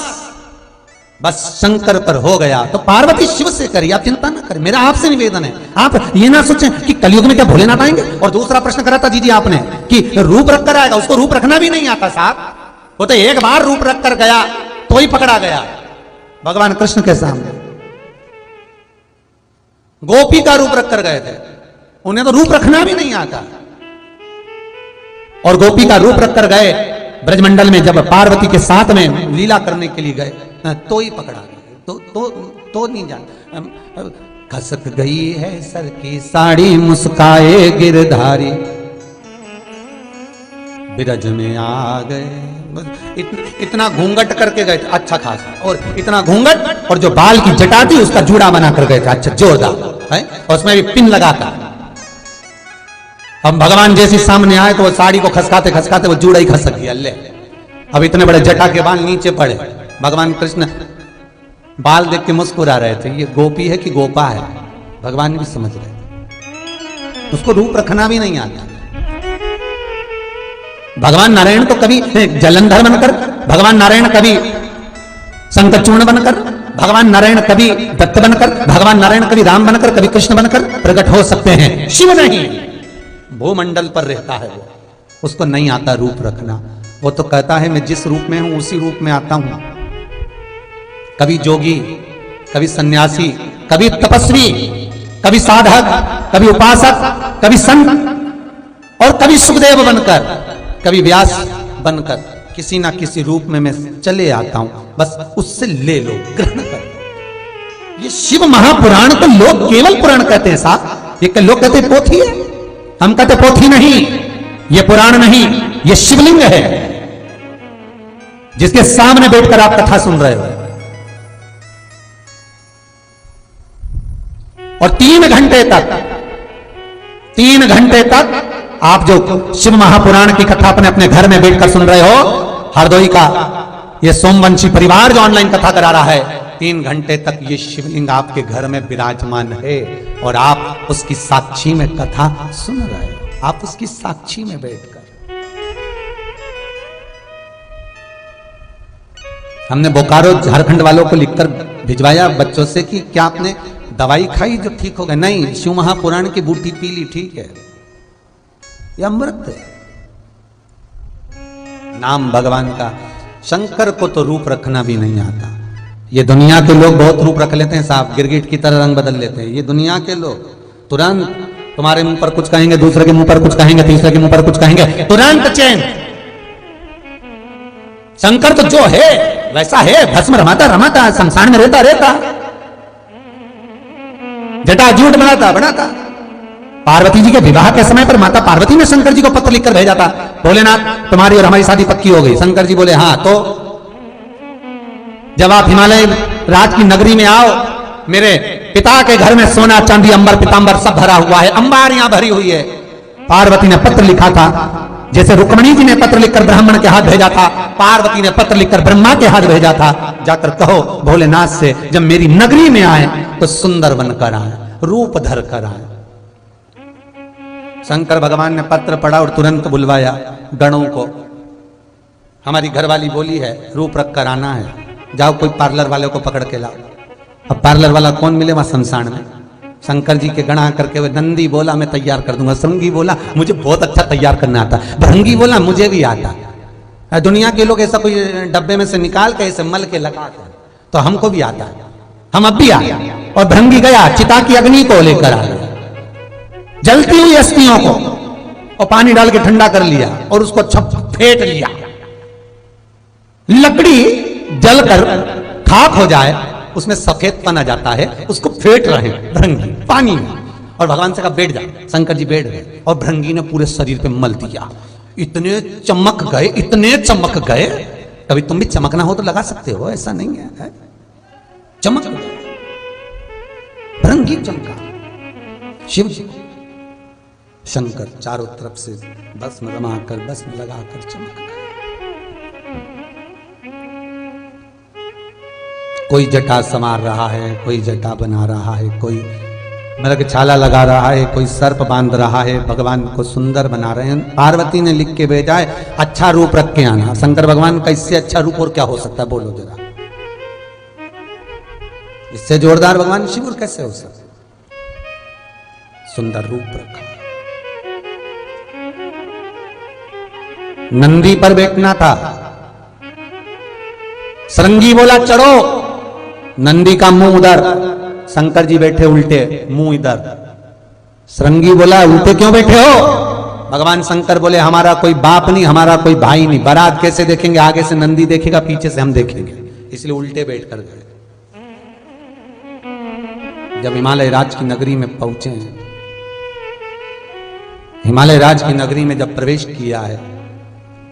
बस शंकर पर हो गया तो पार्वती शिव से करी, आप चिंता ना करें। मेरा आपसे निवेदन है, आप ये ना सोचें कि कलयुग में क्या भोलेनाथ आएंगे। और दूसरा प्रश्न करा था जी आपने कि रूप रख कर आएगा, उसको रूप रखना भी नहीं आता साहब, वो तो एक बार रूप रख कर गया तो ही पकड़ा गया भगवान कृष्ण के सामने। गोपी का रूप रख कर गए थे, उन्हें तो रूप रखना भी नहीं आता। और गोपी का रूप रख कर गए ब्रजमंडल में, जब पार्वती के साथ में लीला करने के लिए गए तो ही पकड़ा गया, तो नहीं जान। खसक गई है सर की साड़ी, मुस्काए गिरधारी, बिरज में आ गए। इतना घूंघट करके गए थे अच्छा खासा, और इतना घूंघट, और जो बाल की जटा थी उसका जूड़ा बना कर गए थे अच्छा जोरदार है, और उसमें भी पिन लगाकर। अब भगवान जैसे सामने आए तो वो साड़ी को खसकाते खसकाते वो जूड़ा ही खसक गया। ले अब इतने बड़े जटा के बाल नीचे पड़े। भगवान कृष्ण बाल देख के मुस्कुरा रहे थे, ये गोपी है कि गोपा है, भगवान भी समझ रहे थे। उसको रूप रखना भी नहीं आता। भगवान नारायण तो कभी जलंधर बनकर, भगवान नारायण कभी शंखचूर्ण बनकर, भगवान नारायण कभी दत्त बनकर, भगवान नारायण कभी राम बनकर, कभी कृष्ण बनकर प्रकट हो सकते हैं। शिव नहीं, भूमंडल पर रहता है वो, उसको नहीं आता रूप रखना। वो तो कहता है मैं जिस रूप में हूं उसी रूप में आता हूं। कभी जोगी, कभी सन्यासी, कभी तपस्वी, कभी साधक, कभी उपासक, कभी संत, और कभी सुखदेव बनकर, कभी व्यास बनकर, किसी ना किसी रूप में मैं चले आता हूं। बस उससे ले लो, ग्रहण कर। ये शिव महापुराण को लोग केवल पुराण कहते हैं साहब, ये लोग कहते हैं पोथी है, हम कहते पोथी नहीं, ये पुराण नहीं, ये शिवलिंग है जिसके सामने बैठकर आप कथा सुन रहे हो। और 3 घंटे तक आप जो शिव महापुराण की कथा अपने घर में बैठकर सुन रहे हो, हरदोई का ये सोमवंशी परिवार जो ऑनलाइन कथा करा रहा है, 3 घंटे तक ये शिवलिंग आपके घर में विराजमान है और आप उसकी साक्षी में कथा सुन रहे हो, आप उसकी साक्षी में बैठकर। हमने बोकारो झारखंड वालों को लिखकर भिजवाया बच्चों से कि क्या आपने दवाई खाई जो ठीक हो गए? नहीं, शिव महापुराण की बूटी पी ली, ठीक है, यह अमृत है, नाम भगवान का। शंकर को तो रूप रखना भी नहीं आता। ये दुनिया के लोग बहुत रूप रख लेते हैं साहब, गिरगिट की तरह रंग बदल लेते हैं। ये दुनिया के लोग तुरंत तुम्हारे मुंह पर कुछ कहेंगे, दूसरे के मुंह पर कुछ कहेंगे, तीसरे के मुंह पर कुछ कहेंगे, तुरंत चेंज। शंकर तो जो है वैसा है, भस्म रमाता संसार में रहता जटाजूट बनाता। पार्वती जी के विवाह के समय पर माता पार्वती ने शंकर जी को पत्र लिखकर भेजा था, भोलेनाथ तुम्हारी और हमारी शादी पक्की हो गई। शंकर जी बोले हाँ, तो जब आप हिमालय राज की नगरी में आओ, मेरे पिता के घर में सोना चांदी अंबर पीतांबर सब भरा हुआ है, अंबारियां भरी हुई है। पार्वती ने पत्र लिखा था, जैसे रुक्मणी जी ने पत्र लिखकर ब्राह्मण के हाथ भेजा था, पार्वती ने पत्र लिखकर ब्रह्मा के हाथ भेजा था, जाकर कहो भोलेनाथ से जब मेरी नगरी में आए तो सुंदर बनकर आए, रूप धर कर आए। शंकर भगवान ने पत्र पढ़ा और तुरंत बुलवाया गणों को। हमारी घरवाली बोली है रूप रख कर आना है, जाओ कोई पार्लर वाले को पकड़ के लाओ। अब पार्लर वाला कौन मिले वहां शमशान में? शंकर जी के गणा करके हुए। नंदी बोला मैं तैयार कर दूंगा, श्रृंगी बोला मुझे बहुत अच्छा तैयार करना आता, भृंगी बोला मुझे भी आता। दुनिया के लोग ऐसा कोई डब्बे में से निकाल के ऐसे मल के लगाते, तो हमको भी आता है, हम अब भी आए। और भृंगी गया चिता की अग्नि को लेकर आ गया, जलती हुई अस्थियों को, और पानी डाल के ठंडा कर लिया और उसको फेंट लिया। लकड़ी जलकर खाक हो जाए, उसमें सफेदपन आ जाता है, उसको फेंट रहे भृंगी पानी में। और भगवान से कहा बैठ जा, शंकर जी बैठ गए और भृंगी ने पूरे शरीर पे मल दिया। इतने चमक गए। कभी तुम भी चमकना हो तो लगा सकते हो, ऐसा नहीं है, चमक भृंगी चमका। शिव जी शंकर चारों तरफ से भस्म रमाकर भस्म लगाकर चमक गए। कोई जटा संवार रहा है, कोई जटा बना रहा है, कोई मृग छाला लगा रहा है, कोई सर्प बांध रहा है, भगवान को सुंदर बना रहे हैं। पार्वती ने लिख के भेजा है अच्छा रूप रख के आना। शंकर भगवान का इससे अच्छा रूप और क्या हो सकता है, बोलो जरा। इससे जोरदार भगवान शिव और कैसे हो सकता? सुंदर रूप रखा। नंदी पर बैठना था, श्रृंगी बोला चढ़ो, नंदी का मुंह उधर, शंकर जी बैठे उल्टे, मुंह इधर। श्रृंगी बोला उल्टे क्यों बैठे हो? भगवान शंकर बोले हमारा कोई बाप नहीं, हमारा कोई भाई नहीं, बारात कैसे देखेंगे? आगे से नंदी देखेगा, पीछे से हम देखेंगे, इसलिए उल्टे बैठ कर गए। जब हिमालय राज की नगरी में पहुंचे हैं, हिमालय राज की नगरी में जब प्रवेश किया है,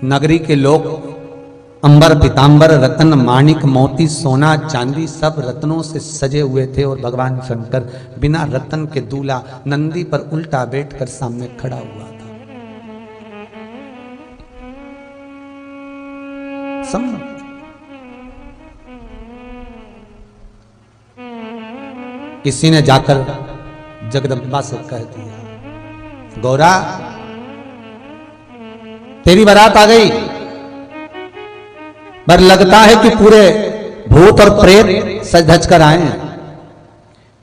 नगरी के लोग अंबर पीतांबर रत्न माणिक मोती सोना चांदी सब रत्नों से सजे हुए थे और भगवान शंकर बिना रत्न के दूल्हा नंदी पर उल्टा बैठकर सामने खड़ा हुआ था। किसी ने जाकर जगदम्बा से कह दिया, गौरा तेरी बारात आ गई, पर लगता है कि पूरे भूत और प्रेत सज धज कर आए हैं।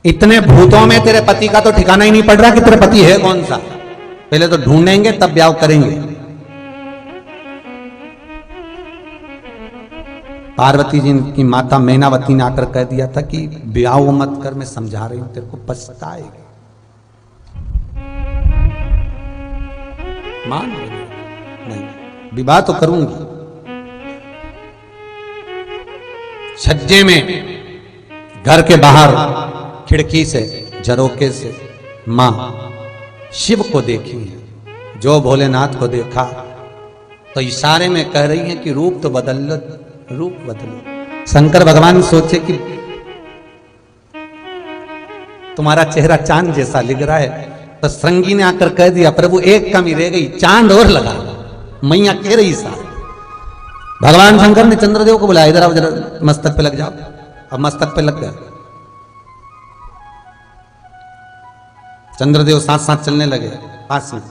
इतने भूतों में तेरे पति का तो ठिकाना ही नहीं पड़ रहा कि तेरे पति है कौन सा। पहले तो ढूंढेंगे तब ब्याह करेंगे। पार्वती जी की माता मैनावती ने आकर कह दिया था कि ब्याह मत कर, मैं समझा रही हूं, तेरे को पछताएगी। मान नहीं, विवाह तो करूंगी। छज्जे में घर के बाहर खिड़की से झरोके से मां शिव को देखी है। जो भोलेनाथ को देखा तो इशारे में कह रही है कि रूप तो बदल लो, रूप बदलो। शंकर भगवान सोचे कि तुम्हारा चेहरा चांद जैसा लग रहा है, तो श्रृंगी ने आकर कह दिया प्रभु एक कमी रह गई, चांद और लगा। मैया कह रही सा। भगवान शंकर ने चंद्रदेव को बुलाया, इधर आओ जरा, मस्तक पे लग जाओ। अब मस्तक पे लग गया। चंद्रदेव साथ साथ चलने लगे पास में।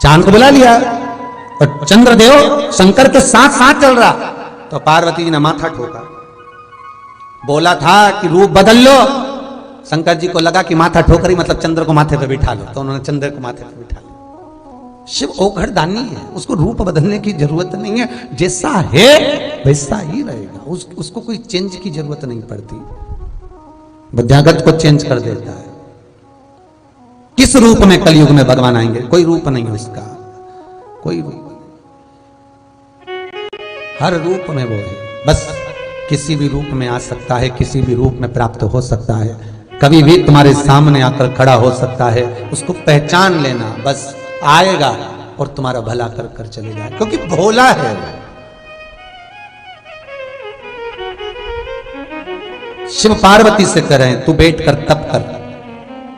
चांद को बुला लिया और चंद्रदेव शंकर के साथ साथ चल रहा। तो पार्वती जी ने माथा ठोका, बोला था कि रूप बदल लो। शंकर जी को लगा कि माथा ठोकरी मतलब चंद्र को माथे पे बिठा लो, तो उन्होंने चंद्र को माथे पे बिठा लिया। शिव औघड़ दानी है, उसको रूप बदलने की जरूरत नहीं है, जैसा है वैसा ही रहेगा। उसको कोई चेंज की जरूरत नहीं पड़ती। विद्यागत को चेंज कर देता है। किस रूप में कलयुग में भगवान आएंगे? कोई रूप नहीं है उसका, कोई रूप। हर रूप में वो है, बस किसी भी रूप में आ सकता है, किसी भी रूप में प्राप्त हो सकता है, कभी भी तुम्हारे सामने आकर खड़ा हो सकता है। उसको पहचान लेना, बस आएगा और तुम्हारा भला कर कर चले जाए, क्योंकि भोला है। शिव पार्वती से कह रहे हैं तू बैठ कर तप कर।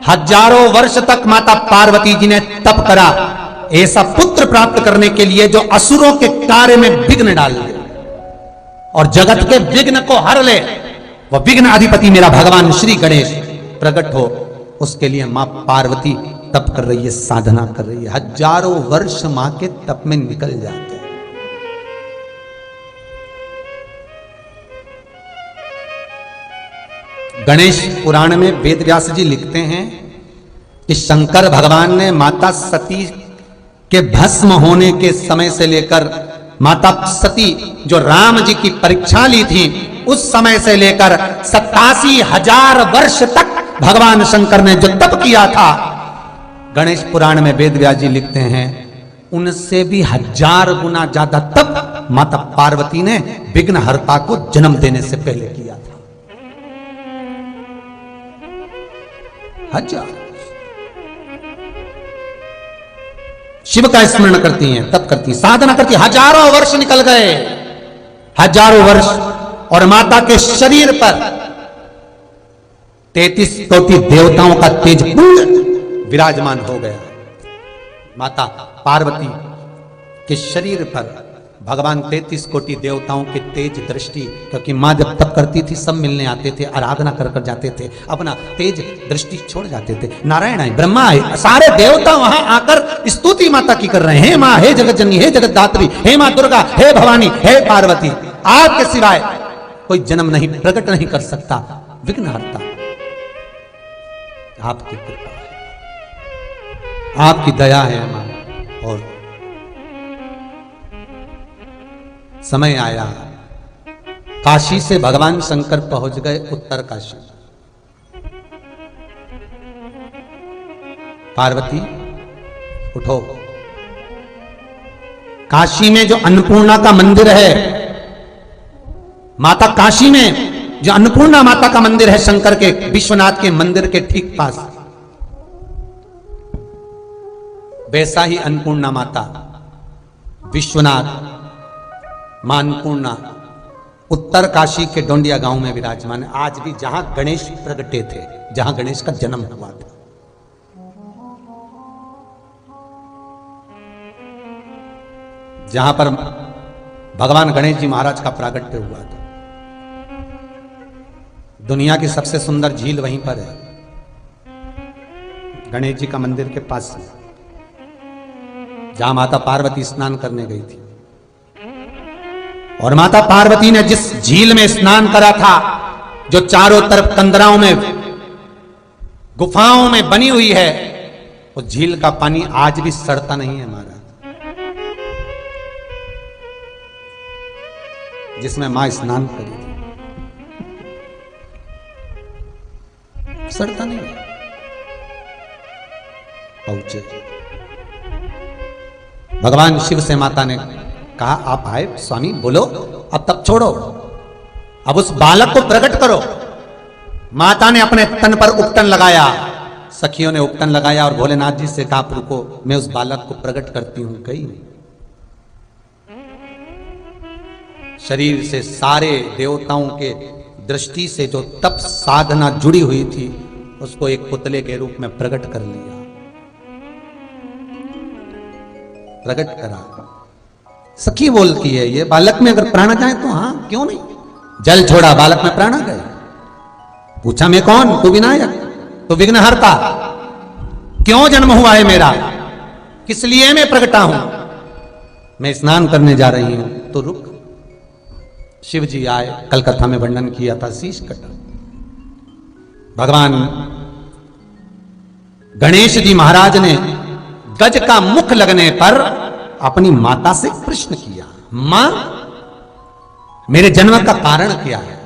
हजारों वर्ष तक माता पार्वती जी ने तप करा ऐसा पुत्र प्राप्त करने के लिए जो असुरों के कार्य में विघ्न डाल दे और जगत के विघ्न को हर ले। वह विघ्न अधिपति मेरा भगवान श्री गणेश प्रकट हो, उसके लिए मां पार्वती तप कर रही है, साधना कर रही है। हजारों वर्ष मां के तप में निकल जाते हैं। गणेश पुराण में वेद व्यास जी लिखते हैं कि शंकर भगवान ने माता सती के भस्म होने के समय से लेकर माता सती जो राम जी की परीक्षा ली थी उस समय से लेकर 87,000 वर्ष तक भगवान शंकर ने जो तप किया था, गणेश पुराण में वेद व्यास जी लिखते हैं उनसे भी 1000 गुना ज्यादा तप माता पार्वती ने विघ्नहर्ता को जन्म देने से पहले किया था। 1000 शिव का स्मरण करती हैं, तप करती, साधना करती। हजारों वर्ष निकल गए, हजारों वर्ष, और माता के शरीर पर 33 कोटि देवताओं का तेज पुंज विराजमान हो गया। माता पार्वती के शरीर पर भगवान 33 कोटि देवताओं की तेज दृष्टि, क्योंकि माँ जब तप करती थी सब मिलने आते थे, आराधना कर कर जाते थे, अपना तेज दृष्टि छोड़ जाते थे। नारायण आए, ब्रह्मा आए, सारे देवता वहां आकर स्तुति माता की कर रहे हैं। हे माँ, हे जगत जननी, हे जगत दात्री, हे माँ दुर्गा, हे भवानी, हे पार्वती, आपके सिवाय कोई जन्म नहीं, प्रकट नहीं कर सकता, विघ्नहर्ता आपकी कृपा है, आपकी दया है मां। और समय आया, काशी से भगवान शंकर पहुंच गए उत्तर काशी। पार्वती उठो, काशी में जो अन्नपूर्णा का मंदिर है, माता काशी में जो अन्नपूर्णा माता का मंदिर है शंकर के, विश्वनाथ के मंदिर के ठीक पास, वैसा ही अन्नपूर्णा माता, विश्वनाथ मां अन्नपूर्णा उत्तर काशी के डोंडिया गांव में विराजमान है। आज भी जहां गणेश प्रगटे थे, जहां गणेश का जन्म हुआ था, जहां पर भगवान गणेश जी महाराज का प्रागट्य हुआ था। दुनिया की सबसे सुंदर झील वहीं पर है, गणेश जी का मंदिर के पास, जहां माता पार्वती स्नान करने गई थी। और माता पार्वती ने जिस झील में स्नान करा था, जो चारों तरफ कंदराओं में, गुफाओं में बनी हुई है, उस झील का पानी आज भी सड़ता नहीं है महाराज, जिसमें मां स्नान करी थी, सड़ता नहीं। पहुंचे, भगवान शिव से माता ने कहा, आप आए स्वामी, बोलो, अब तब छोड़ो, अब उस बालक को प्रकट करो। माता ने अपने तन पर उपटन लगाया, सखियों ने उपटन लगाया और भोलेनाथ जी से कहा, रुको, मैं उस बालक को प्रकट करती हूं। गई शरीर से सारे देवताओं के दृष्टि से जो तप साधना जुड़ी हुई थी, उसको एक पुतले के रूप में प्रकट कर लिया, प्रकट करा। सखी बोलती है, ये बालक में अगर प्राण जाए तो हाँ, क्यों नहीं। जल छोड़ा, बालक में प्राण गए। पूछा, मैं कौन? तू विनायक, तू विघ्नहर्ता, क्यों जन्म हुआ है मेरा, किस लिए मैं प्रकटा हूं? मैं स्नान करने जा रही हूं। तो रुक। शिव जी आए, कल कथा में वर्णन किया था, शीश कटा। भगवान गणेश जी महाराज ने गज का मुख लगने पर अपनी माता से प्रश्न किया, मां, मेरे जन्म का कारण क्या है,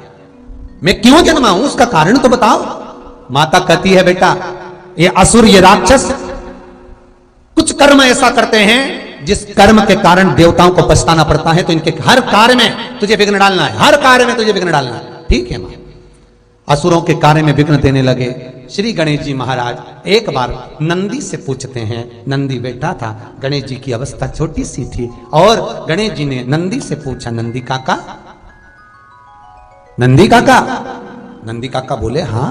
मैं क्यों जन्मा हूं, उसका कारण तो बताओ। माता कहती है, बेटा, ये असुर, ये राक्षस कुछ कर्म ऐसा करते हैं जिस कर्म के कारण देवताओं को पछताना पड़ता है, तो इनके हर कार्य में तुझे विघ्न डालना है, हर कार्य में तुझे विघ्न डालना है। ठीक है मां। असुरों के कार्य में विघ्न देने लगे। श्री गणेश जी महाराज एक बार नंदी से पूछते हैं, नंदी बेटा था, गणेश जी की अवस्था छोटी सी थी, और गणेश जी ने नंदी से पूछा, नंदी काका, नंदी काका। नंदी काका बोले, हाँ।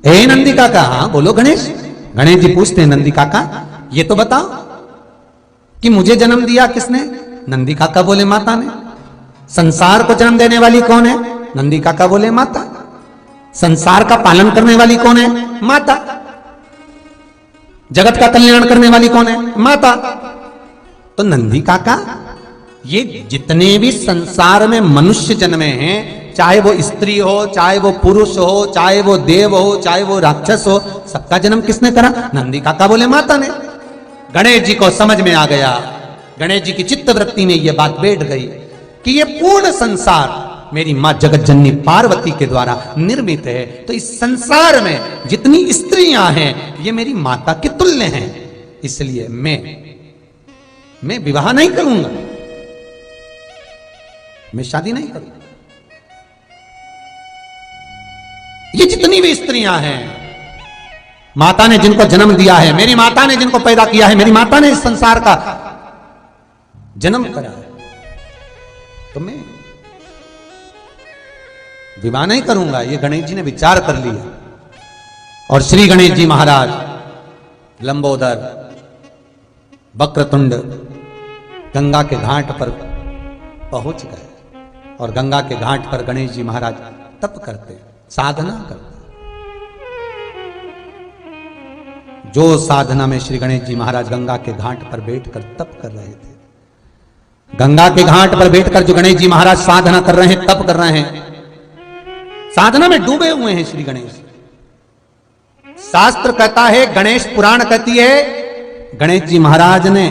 ए नंदी काका, हाँ बोलो गणेश। गणेश जी पूछते हैं, नंदी काका, ये तो बताओ कि मुझे जन्म दिया किसने? नंदी काका बोले, माता ने। संसार को जन्म देने वाली कौन है? नंदी काका बोले, माता। संसार का पालन करने वाली कौन है? माता। जगत का कल्याण करने वाली कौन है? माता। तो नंदी काका, ये जितने भी संसार में मनुष्य जन्मे हैं, चाहे वो स्त्री हो, चाहे वो पुरुष हो, चाहे वो देव हो, चाहे वो राक्षस हो, सबका जन्म किसने करा? नंदी काका बोले, माता ने। गणेश जी को समझ में आ गया, गणेश जी की चित्तवृत्ति में यह बात बैठ गई कि ये पूर्ण संसार मेरी मां जगत जननी पार्वती के द्वारा निर्मित है, तो इस संसार में जितनी स्त्रियां हैं ये मेरी माता के तुल्य हैं, इसलिए मैं विवाह नहीं करूंगा, मैं शादी नहीं करूंगा। ये जितनी भी स्त्रियां हैं, माता ने जिनको जन्म दिया है, मेरी माता ने जिनको पैदा किया है, मेरी माता ने इस संसार का जन्म करा है, तो मैं विवाह नहीं करूंगा। ये गणेश जी ने विचार कर लिया। और श्री गणेश जी महाराज लंबोदर, वक्रतुंड, गंगा के घाट पर पहुंच गए और गंगा के घाट पर गणेश जी महाराज तप करते, साधना करते। जो साधना में श्री गणेश जी महाराज गंगा के घाट पर बैठकर तप कर रहे थे, गंगा के घाट पर बैठकर जो गणेश जी महाराज साधना कर रहे हैं, तप कर रहे हैं, साधना में डूबे हुए हैं श्री गणेश। शास्त्र कहता है, गणेश पुराण कहती है, गणेश जी महाराज ने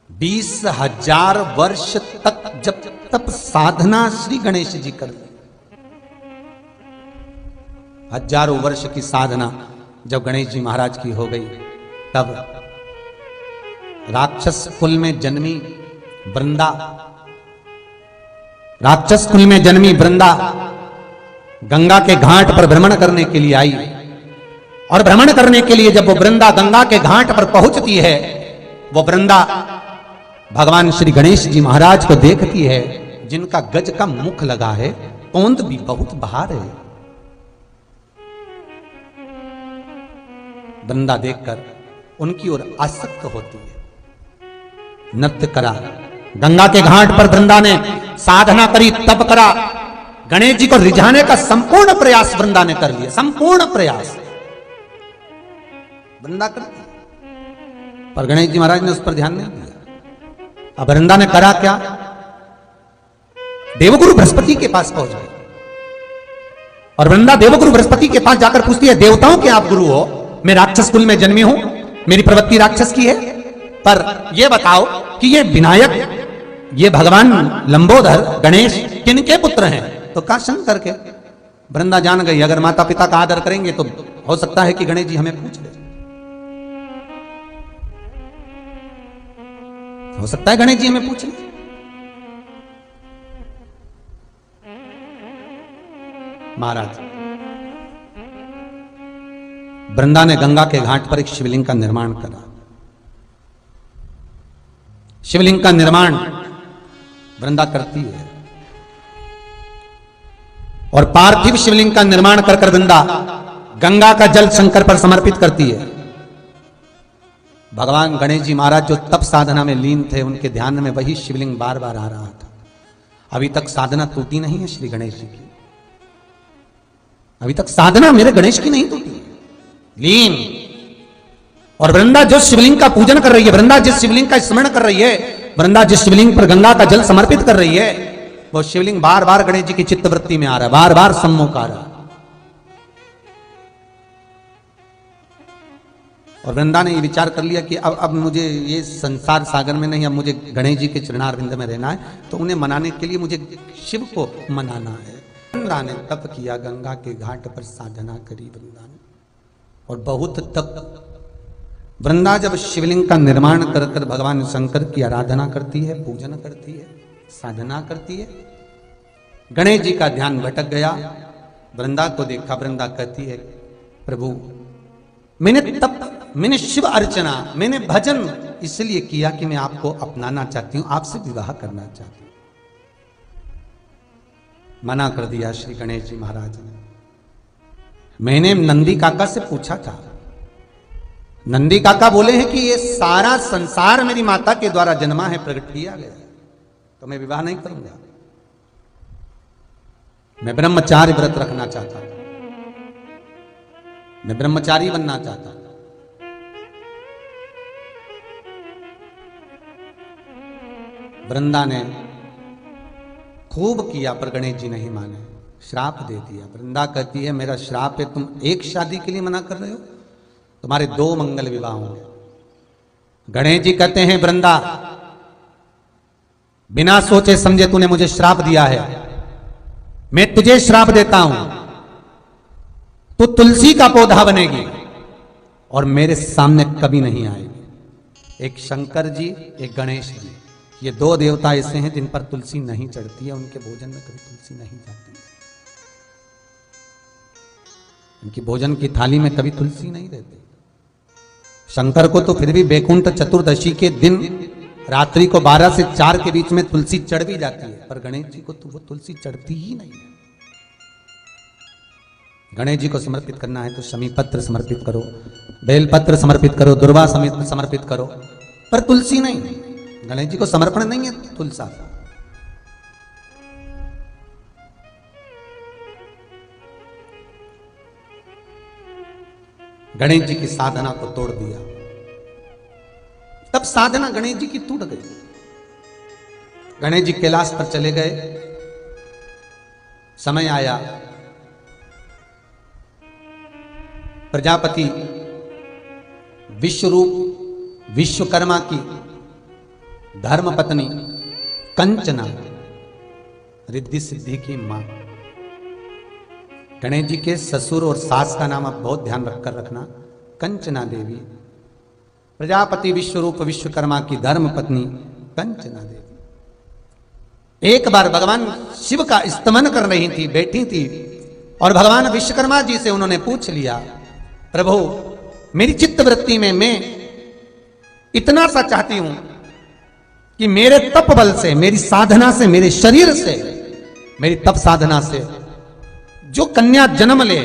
20,000 वर्ष तक जब तप साधना श्री गणेश जी कर ली, हजारों वर्ष की साधना जब गणेश जी महाराज की हो गई, तब राक्षस कुल में जन्मी वृंदा, राक्षस कुल में जन्मी वृंदा गंगा के घाट पर भ्रमण करने के लिए आई। और भ्रमण करने के लिए जब वो वृंदा गंगा के घाट पर पहुंचती है, वो वृंदा भगवान श्री गणेश जी महाराज को देखती है, जिनका गज का मुख लगा है, तोंद भी बहुत बाहर है। वृंदा देखकर उनकी ओर आसक्त होती है, नृत्य करा। गंगा के घाट पर वृंदा ने साधना करी, तप करा, गणेश जी को रिझाने का संपूर्ण प्रयास वृंदा ने कर लिया, संपूर्ण प्रयास वृंदा कर दिया, पर गणेश जी महाराज ने उस पर ध्यान नहीं दिया। अब वृंदा ने करा क्या, देवगुरु बृहस्पति के पास पहुंच गए और वृंदा देवगुरु बृहस्पति के पास जाकर पूछती है, देवताओं के आप गुरु हो, मैं राक्षस कुल में जन्मी हूं, मेरी प्रवृत्ति राक्षस की है, पर यह बताओ कि ये विनायक, ये भगवान लंबोदर गणेश किनके पुत्र हैं? तो कहा शंकर के। वृंदा जान गई, अगर माता पिता का आदर करेंगे तो हो सकता है कि गणेश जी हमें पूछ ले, हो सकता है गणेश जी हमें पूछ ले। महाराज वृंदा ने गंगा के घाट पर एक शिवलिंग का निर्माण करा। शिवलिंग का निर्माण वृंदा करती है और पार्थिव शिवलिंग का निर्माण कर वृंदा गंगा का जल शंकर पर समर्पित करती है। भगवान गणेश जी महाराज जो तप साधना में लीन थे, उनके ध्यान में वही शिवलिंग बार बार आ रहा था। अभी तक साधना टूटी नहीं है श्री गणेश जी की, अभी तक साधना मेरे गणेश की नहीं टूटी, लीन। और वृंदा जो शिवलिंग का पूजन कर रही है, वृंदा जिस शिवलिंग का स्मरण कर रही है, वृंदा जिस शिवलिंग पर गंगा का जल समर्पित कर रही है, वो शिवलिंग बार बार गणेश जी की चित्तवृत्ति में आ रहा है, बार बार सम्मुख आ रहा है। और वृंदा ने ये विचार कर लिया कि अब मुझे ये संसार सागर में नहीं, अब मुझे गणेश जी के चरणारविंद में रहना है, तो उन्हें मनाने के लिए मुझे शिव को मनाना है। वृंदा ने तप किया, गंगा के घाट पर साधना करी वृंदा ने, और बहुत तप। वृंदा जब शिवलिंग का निर्माण कर भगवान शंकर की आराधना करती है, पूजन करती है, साधना करती है, गणेश जी का ध्यान भटक गया। वृंदा को देखा, वृंदा कहती है, प्रभु मैंने तप, मैंने शिव अर्चना, मैंने भजन इसलिए किया कि मैं आपको अपनाना चाहती हूं, आपसे विवाह करना चाहती हूं। मना कर दिया श्री गणेश जी महाराज ने। मैंने नंदी काका से पूछा था, नंदी काका बोले हैं कि ये सारा संसार मेरी माता के द्वारा जन्मा है, प्रकट किया गया है, तो मैं विवाह नहीं करूंगा। मैं ब्रह्मचारी व्रत रखना चाहता था, मैं ब्रह्मचारी बनना चाहता था। वृंदा ने खूब किया, पर गणेश जी नहीं माने, श्राप दे दिया। वृंदा कहती है, मेरा श्राप है, तुम एक शादी के लिए मना कर रहे हो, तुम्हारे 2 मंगल विवाह होंगे। गणेश जी कहते हैं, वृंदा बिना सोचे समझे तूने मुझे श्राप दिया है, मैं तुझे श्राप देता हूं, तू तुलसी का पौधा बनेगी और मेरे सामने कभी नहीं आएगी। एक शंकर जी, एक गणेश जी, ये 2 देवता ऐसे हैं जिन पर तुलसी नहीं चढ़ती है, उनके भोजन में कभी तुलसी नहीं जाती है, उनकी भोजन की थाली में कभी तुलसी नहीं रहती। शंकर को तो फिर भी बैकुंठ चतुर्दशी के दिन रात्रि को 12 से 4 के बीच में तुलसी चढ़ भी जाती है, पर गणेश जी को तो वो तुलसी चढ़ती ही नहीं है। गणेश जी को समर्पित करना है तो शमी पत्र समर्पित करो, बेलपत्र समर्पित करो, दुर्वा समर्पित करो, पर तुलसी नहीं। गणेश जी को समर्पण नहीं है तुलसा। गणेश जी की साधना को तोड़ दिया। तब साधना गणेश जी की टूट गई। गणेश जी कैलाश पर चले गए। समय आया, प्रजापति विश्वरूप विश्वकर्मा की धर्म पत्नी कंचना, रिद्धि सिद्धि की मां। गणेश जी के ससुर और सास का नाम आप बहुत ध्यान रखकर रखना, कंचना देवी। प्रजापति विश्वरूप विश्वकर्मा की धर्म पत्नी कंचना देवी। एक बार भगवान शिव का स्तमन कर रही थी, बैठी थी, और भगवान विश्वकर्मा जी से उन्होंने पूछ लिया, प्रभु मेरी चित्त वृत्ति में मैं इतना सा चाहती हूं कि मेरे तप बल से, मेरी साधना से, मेरे शरीर से, मेरी तप साधना से जो कन्या जन्म ले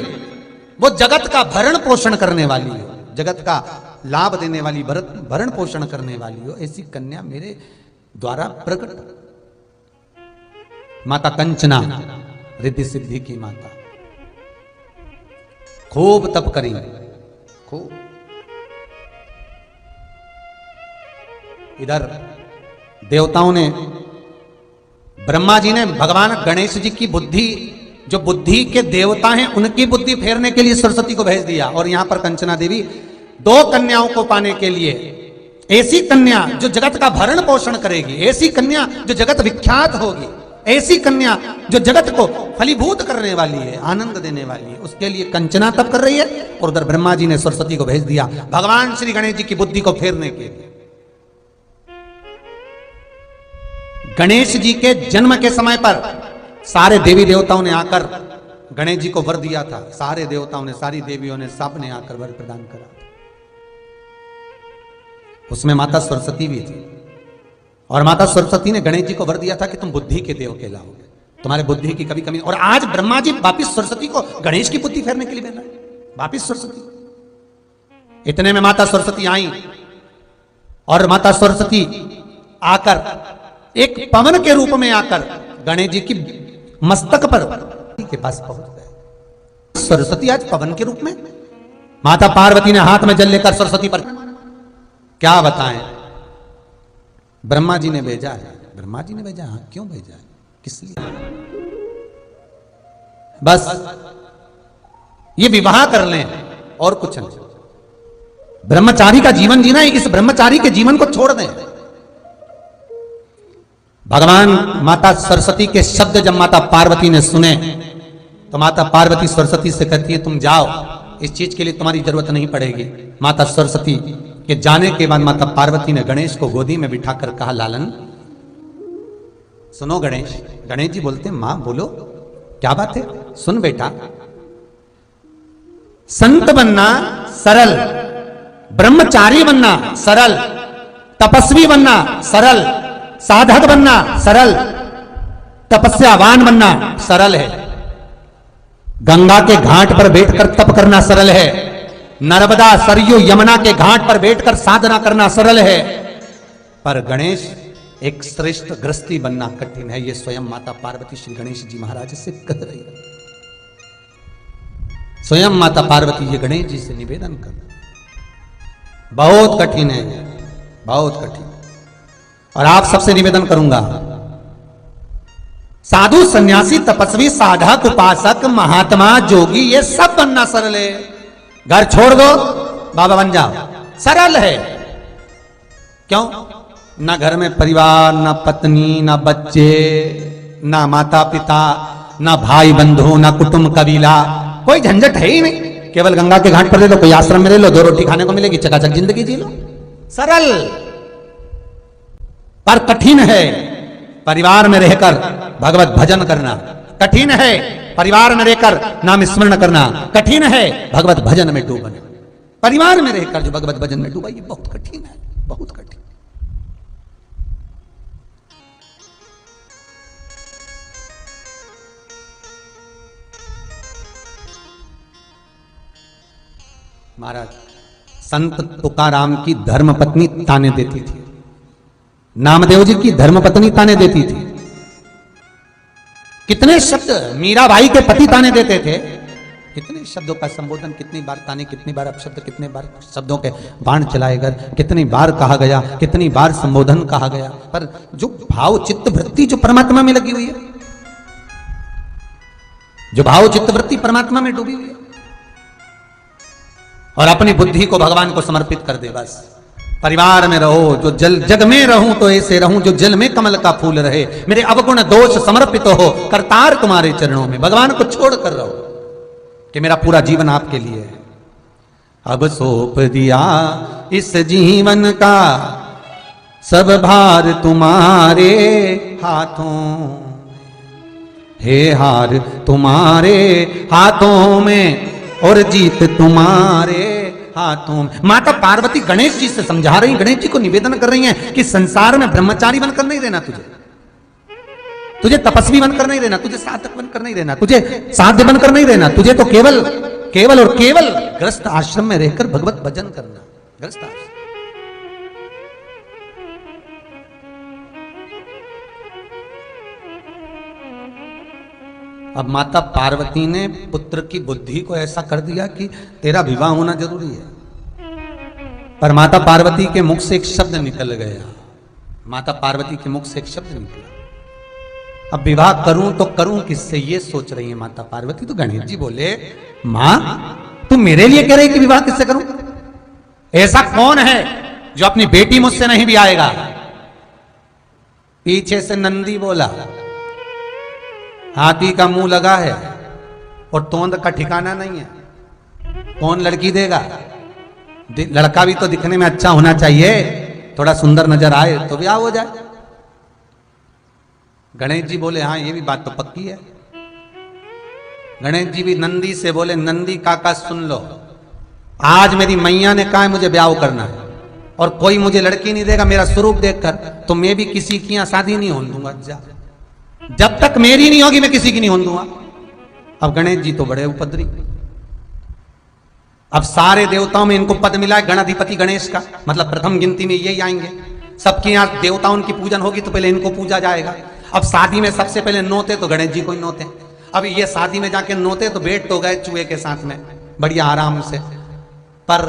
वो जगत का भरण पोषण करने वाली हो, जगत का लाभ देने वाली, भरण पोषण करने वाली हो, ऐसी कन्या मेरे द्वारा प्रकट। माता कंचना रिद्धि सिद्धि की माता खूब तप करी, खूब। इधर देवताओं ने, ब्रह्मा जी ने भगवान गणेश जी की बुद्धि, जो बुद्धि के देवता हैं उनकी बुद्धि फेरने के लिए सरस्वती को भेज दिया। और यहां पर कंचना देवी 2 कन्याओं को पाने के लिए, ऐसी कन्या जो जगत का भरण पोषण करेगी, ऐसी कन्या जो जगत विख्यात होगी, ऐसी कन्या जो जगत को फलीभूत करने वाली है, आनंद देने वाली है, उसके लिए कंचना तप कर रही है। और उधर ब्रह्मा जी ने सरस्वती को भेज दिया भगवान श्री गणेश जी की बुद्धि को फेरने के लिए। गणेश जी के जन्म के समय पर सारे देवी देवताओं ने आकर गणेश जी को वर दिया था। सारे देवताओं ने, सारी देवियों ने, सब ने आकर वर प्रदान करा। उसमें माता सरस्वती भी थी, और माता सरस्वती ने गणेश जी को वर दिया था कि तुम बुद्धि के देव कहलाओगे, तुम्हारे बुद्धि की कभी कमी। और आज ब्रह्मा जी वापिस सरस्वती को गणेश की बुद्धि फेरने के लिए भेज रहे हैं, वापिस सरस्वती। इतने में माता सरस्वती आई, और माता सरस्वती आकर एक पवन के रूप में आकर गणेश जी की मस्तक पर के पास पहुंच गए। सरस्वती आज पवन के रूप में, माता पार्वती ने हाथ में जल लेकर सरस्वती पर, क्या बताएं, ब्रह्मा जी ने भेजा है। ब्रह्मा जी ने भेजा, हाँ, क्यों भेजा है, किस लिए? बस ये विवाह कर लें और कुछ नहीं। ब्रह्मचारी का जीवन जीना है, इस ब्रह्मचारी के जीवन को छोड़ दें। भगवान माता सरस्वती के शब्द जब माता पार्वती ने सुने तो माता पार्वती सरस्वती से कहती है, तुम जाओ, इस चीज के लिए तुम्हारी जरूरत नहीं पड़ेगी। माता सरस्वती के जाने के बाद माता पार्वती ने गणेश को गोदी में बिठाकर कहा, लालन सुनो गणेश। गणेश जी बोलते, मां बोलो, क्या बात है, सुन बेटा। संत बनना सरल, ब्रह्मचारी बनना सरल, तपस्वी बनना सरल, साधक बनना सरल, तपस्यावान बनना सरल है। गंगा के घाट पर बैठकर तप करना सरल है, नर्मदा सरयू यमुना के घाट पर बैठकर साधना करना सरल है, पर गणेश एक श्रेष्ठ गृहस्थी बनना कठिन है। ये स्वयं माता पार्वती श्री गणेश जी महाराज से कह रही है। स्वयं माता पार्वती ये गणेश जी से निवेदन कर, बहुत कठिन है, बहुत कठिन। और आप सबसे निवेदन करूंगा, साधु सन्यासी तपस्वी साधक उपासक महात्मा जोगी ये सब बनना सरल है। घर छोड़ दो, बाबा बन जाओ, सरल है। क्यों? ना घर में परिवार, ना पत्नी, ना बच्चे, ना माता पिता, ना भाई बंधु, ना कुटुंब कबीला, कोई झंझट है ही नहीं। केवल गंगा के घाट पर ले लो, कोई आश्रम में ले लो, 2 रोटी खाने को मिलेगी, चकाचक जिंदगी जी लो, सरल। पर कठिन है परिवार में रहकर भगवत भजन करना, कठिन है परिवार में रहकर नाम स्मरण करना, कठिन है भगवत भजन में डूबना। परिवार में रहकर जो भगवत भजन में डूबा, ये बहुत कठिन है, बहुत कठिन। महाराज संत तुकाराम की धर्मपत्नी ताने देती थी, नामदेव जी की धर्मपत्नी ताने देती थी। कितने शब्द मीराबाई के पति ताने देते थे, कितने शब्दों का संबोधन, कितनी बार ताने, कितनी बार अपशब्द, कितने बार शब्दों के बाण चलाए गए, कितनी बार कहा गया, कितनी बार संबोधन कहा गया। पर जो भाव चित्त वृत्ति जो परमात्मा में लगी हुई है, जो भाव चित्त वृत्ति परमात्मा में डूबी हुई है, और अपनी बुद्धि को भगवान को समर्पित कर दे। बस परिवार में रहो, जो जल जग में रहूं तो ऐसे रहूं जो जल में कमल का फूल रहे, मेरे अवगुण दोष समर्पित हो करतार तुम्हारे चरणों में। भगवान को छोड़ कर रहो कि मेरा पूरा जीवन आपके लिए है। अब सौंप दिया इस जीवन का सब भार तुम्हारे हाथों, हे हार तुम्हारे हाथों में और जीत तुम्हारे हाथों में। माता पार्वती गणेश जी से समझा रही, गणेश जी को निवेदन कर रही हैं कि संसार में ब्रह्मचारी बनकर नहीं रहना, तुझे तपस्वी बनकर नहीं रहना, तुझे साधक बनकर नहीं रहना, तुझे साध्य बनकर नहीं रहना, तुझे तो केवल केवल और केवल गृहस्थ आश्रम में रहकर भगवत भजन करना। गृहस्थ आश्रम। अब माता पार्वती ने पुत्र की बुद्धि को ऐसा कर दिया कि तेरा विवाह होना जरूरी है। पर माता पार्वती के मुख से एक शब्द निकल गया, माता पार्वती के मुख से एक शब्द निकला, अब विवाह करूं तो करूं किससे, ये सोच रही है माता पार्वती। तो गणेश जी बोले, मां तू मेरे लिए कह रही कि विवाह किससे करूं? ऐसा कौन है जो अपनी बेटी मुझसे नहीं भी आएगा? पीछे से नंदी बोला, हाथी का मुंह लगा है और तोंद का ठिकाना नहीं है, कौन लड़की देगा? लड़का भी तो दिखने में अच्छा होना चाहिए, थोड़ा सुंदर नजर आए तो ब्याह हो जाए। गणेश जी बोले, हाँ ये भी बात तो पक्की है। गणेश जी भी नंदी से बोले, नंदी काका सुन लो, आज मेरी मैया ने कहा है मुझे ब्याह करना है और कोई मुझे लड़की नहीं देगा मेरा स्वरूप देखकर, तो मैं भी किसी की यहां शादी नहीं होने दूंगा। जब तक मेरी नहीं होगी मैं किसी की नहीं होने दूंगा। अब गणेश जी तो बड़े उपद्री, अब सारे देवताओं में इनको पद मिला है गणाधिपति गणेश का, मतलब प्रथम गिनती में यही आएंगे। सबके यहां देवताओं की पूजन होगी तो पहले इनको पूजा जाएगा। अब शादी में सबसे पहले नोते तो गणेश जी को ही नोते। अब ये शादी में जाके नोते तो बैठ तो गए चूहे के साथ में बढ़िया आराम से, पर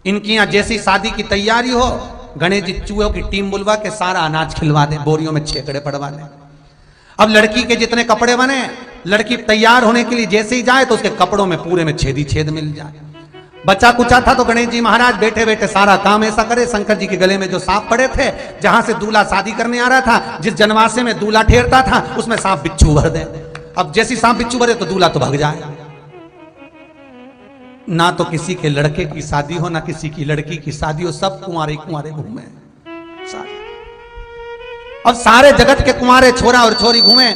इनकी यहां जैसी शादी की तैयारी हो, गणेश जी चूहों की टीम बुलवा के सारा अनाज खिलवा दे, बोरियों में छेकड़े पड़वा दे। अब लड़की के जितने कपड़े बने, लड़की तैयार होने के लिए जैसे ही जाए तो उसके कपड़ों में पूरे में छेद ही छेद मिल जाए। बच्चा कुचा था तो गणेश जी महाराज बैठे बैठे सारा काम ऐसा करे, शंकर जी के गले में जो सांप पड़े थे, जहां से दूल्हा शादी करने आ रहा था, जिस जनवासे में दूल्हा ठहरता था उसमें सांप बिच्छू भर दे। अब जैसी सांप बिच्छू भरे तो दूल्हा तो भाग जाए। ना तो किसी के लड़के की शादी हो, ना किसी की लड़की की शादी हो, सब कुंवारे कुंवारे घूमे सारे। अब सारे जगत के कुंवारे छोरा और छोरी घूमे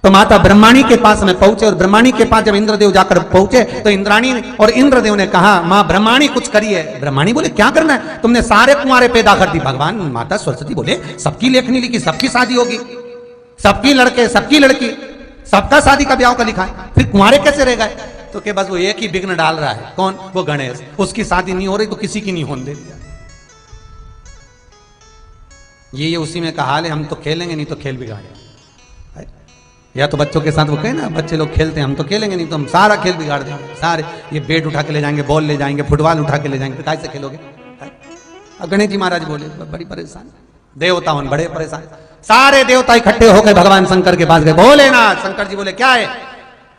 तो माता ब्रह्माणी के पास में पहुंचे, और ब्रह्माणी के पास जब इंद्रदेव जाकर पहुंचे तो इंद्राणी और इंद्रदेव ने कहा, मां ब्रह्माणी कुछ करिए। ब्रह्माणी बोले, क्या करना है? तुमने सारे कुंवारे पैदा कर दी। भगवान माता सरस्वती बोले, सबकी लेखनी लिखी, सबकी शादी होगी, सबकी लड़के सबकी लड़की, सबका शादी का ब्याह का लिखा है, फिर कुंवारे कैसे रह गए? तो के बस वो एक ही विघ्न डाल रहा है, कौन? वो गणेश। उसकी शादी नहीं हो रही तो किसी की नहीं होने दे दिया। ये उसी में कहा ले, हम तो खेलेंगे नहीं तो खेल बिगाड़े। या तो बच्चों के साथ वो कहे ना, बच्चे लोग खेलते हैं, हम तो खेलेंगे नहीं तो हम सारा खेल बिगाड़ देंगे। सारे ये बैट उठा के ले जाएंगे, बॉल ले जाएंगे, फुटबॉल उठा के ले जाएंगे, तो कैसे खेलोगे? अब गणेश जी महाराज बोले, बड़ी परेशान, देवता बड़े परेशान। सारे देवता इकट्ठे हो गए भगवान शंकर के पास गए। बोले ना, शंकर जी बोले क्या है?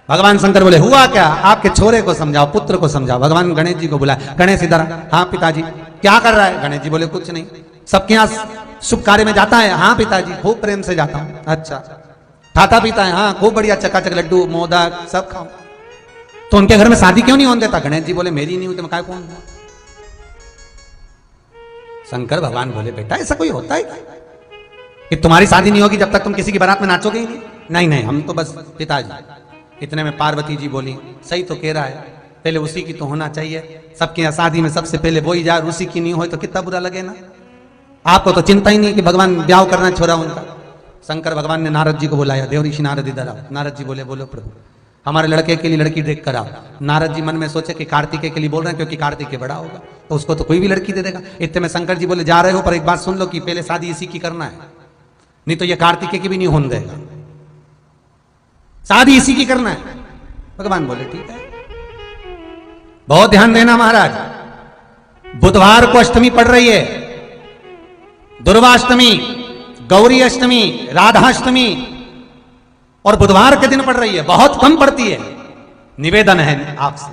भगवान शंकर बोले, हुआ क्या? आपके छोरे को समझाओ, पुत्र को समझाओ। भगवान गणेश जी को बुलाया, गणेश इधर। हाँ पिताजी। क्या कर रहा है? गणेश जी बोले, कुछ नहीं, सबके यहाँ शुभ कार्य में जाता है। हाँ पिताजी, खूब प्रेम से जाता हूँ। अच्छा, खाता पीता है? हाँ, खूब बढ़िया, चकाचक लड्डू मोदक सब खाओ। तो उनके घर में शादी क्यों नहीं होने देता? गणेश जी बोले, मेरी नहीं हुई तो मैं काय कौन हूं? शंकर भगवान बोले, बेटा ऐसा कोई होता है कि तुम्हारी शादी नहीं होगी जब तक तुम किसी की बारात में नाचोगे ही नहीं? नहीं नहीं, हम तो बस पिताजी। इतने में पार्वती जी बोली, सही तो कह रहा है, पहले उसी की तो होना चाहिए। सबके यहाँ शादी में सबसे पहले वो ही जाए, उसी की नहीं हो तो कितना बुरा लगे ना। आपको तो चिंता ही नहीं कि भगवान ब्याह करना छोड़ा उनका। शंकर भगवान ने नारद जी को बुलाया, देव ऋषि नारद इधर आओ। नारद जी बोले, बोलो प्रभु। हमारे लड़के के लिए लड़की देख कर आओ। नारद जी मन में सोचे कि कार्तिकेय के लिए बोल रहे हैं क्योंकि कार्तिकेय बड़ा होगा तो उसको तो कोई भी लड़की दे देगा। इतने में शंकर जी बोले जा रहे हो पर एक बात सुन लो कि पहले शादी इसी की करना है, नहीं तो ये कार्तिकेय की भी नहीं होने देगा, शादी इसी की करना है। भगवान बोले ठीक है। बहुत ध्यान देना महाराज, बुधवार को अष्टमी पड़ रही है, दुर्वाष्टमी, गौरी अष्टमी, राधाष्टमी और बुधवार के दिन पड़ रही है, बहुत कम पड़ती है। निवेदन है आपसे,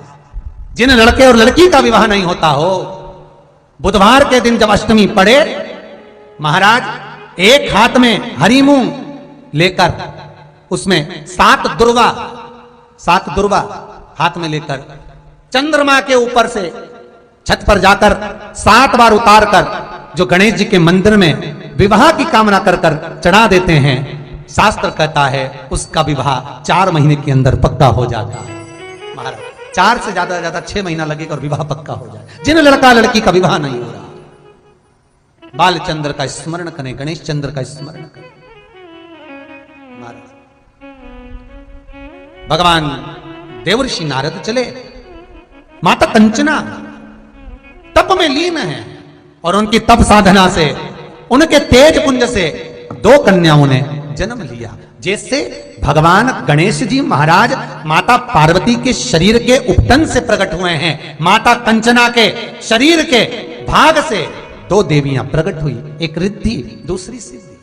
जिन लड़के और लड़की का विवाह नहीं होता हो, बुधवार के दिन जब अष्टमी पड़े, महाराज एक हाथ में हरी मूंग लेकर उसमें 7 दुर्वा हाथ में लेकर चंद्रमा के ऊपर से छत पर जाकर 7 बार उतार कर जो गणेश जी के मंदिर में विवाह की कामना कर कर चढ़ा देते हैं, शास्त्र कहता है उसका विवाह 4 महीने के अंदर पक्का हो जाता है। महाराज 4 से ज्यादा 6 महीना लगेगा और विवाह पक्का हो जाए। जिन लड़का लड़की का विवाह नहीं हो रहा, बालचंद्र का स्मरण करें, गणेश चंद्र का स्मरण करें। महाराज भगवान देवर्षि नारद चले, माता कंचना तप में लीन है और उनकी तप साधना से, उनके तेज पुंज से 2 कन्याओं ने जन्म लिया। जैसे भगवान गणेश जी महाराज माता पार्वती के शरीर के उपटन से प्रकट हुए हैं, माता कंचना के शरीर के भाग से 2 देवियां प्रकट हुई, एक रिद्धि दूसरी सिद्धि।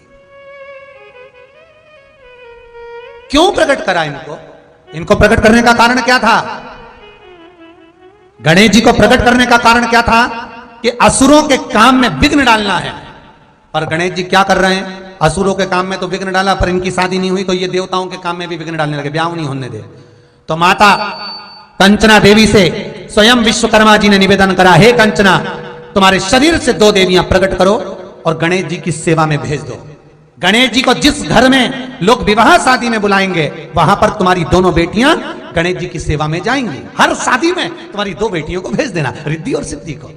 क्यों प्रकट करा इनको प्रकट करने का कारण क्या था? गणेश जी को प्रकट करने का कारण क्या था कि असुरों के काम में विघ्न डालना है। पर गणेश जी क्या कर रहे हैं? असुरों के काम में तो विघ्न डाला, पर इनकी शादी नहीं हुई तो ये देवताओं के काम में भी विघ्न डालने लगे, ब्याह नहीं होने दे। तो माता कंचना देवी से स्वयं विश्वकर्मा जी ने निवेदन करा, हे कंचना तुम्हारे शरीर से 2 देवियां प्रकट करो और गणेश जी की सेवा में भेज दो। गणेश जी को जिस घर में लोग विवाह शादी में बुलाएंगे, वहां पर तुम्हारी दोनों बेटियां गणेश जी की सेवा में जाएंगी। हर शादी में तुम्हारी 2 बेटियों को भेज देना, रिद्धि और सिद्धि को।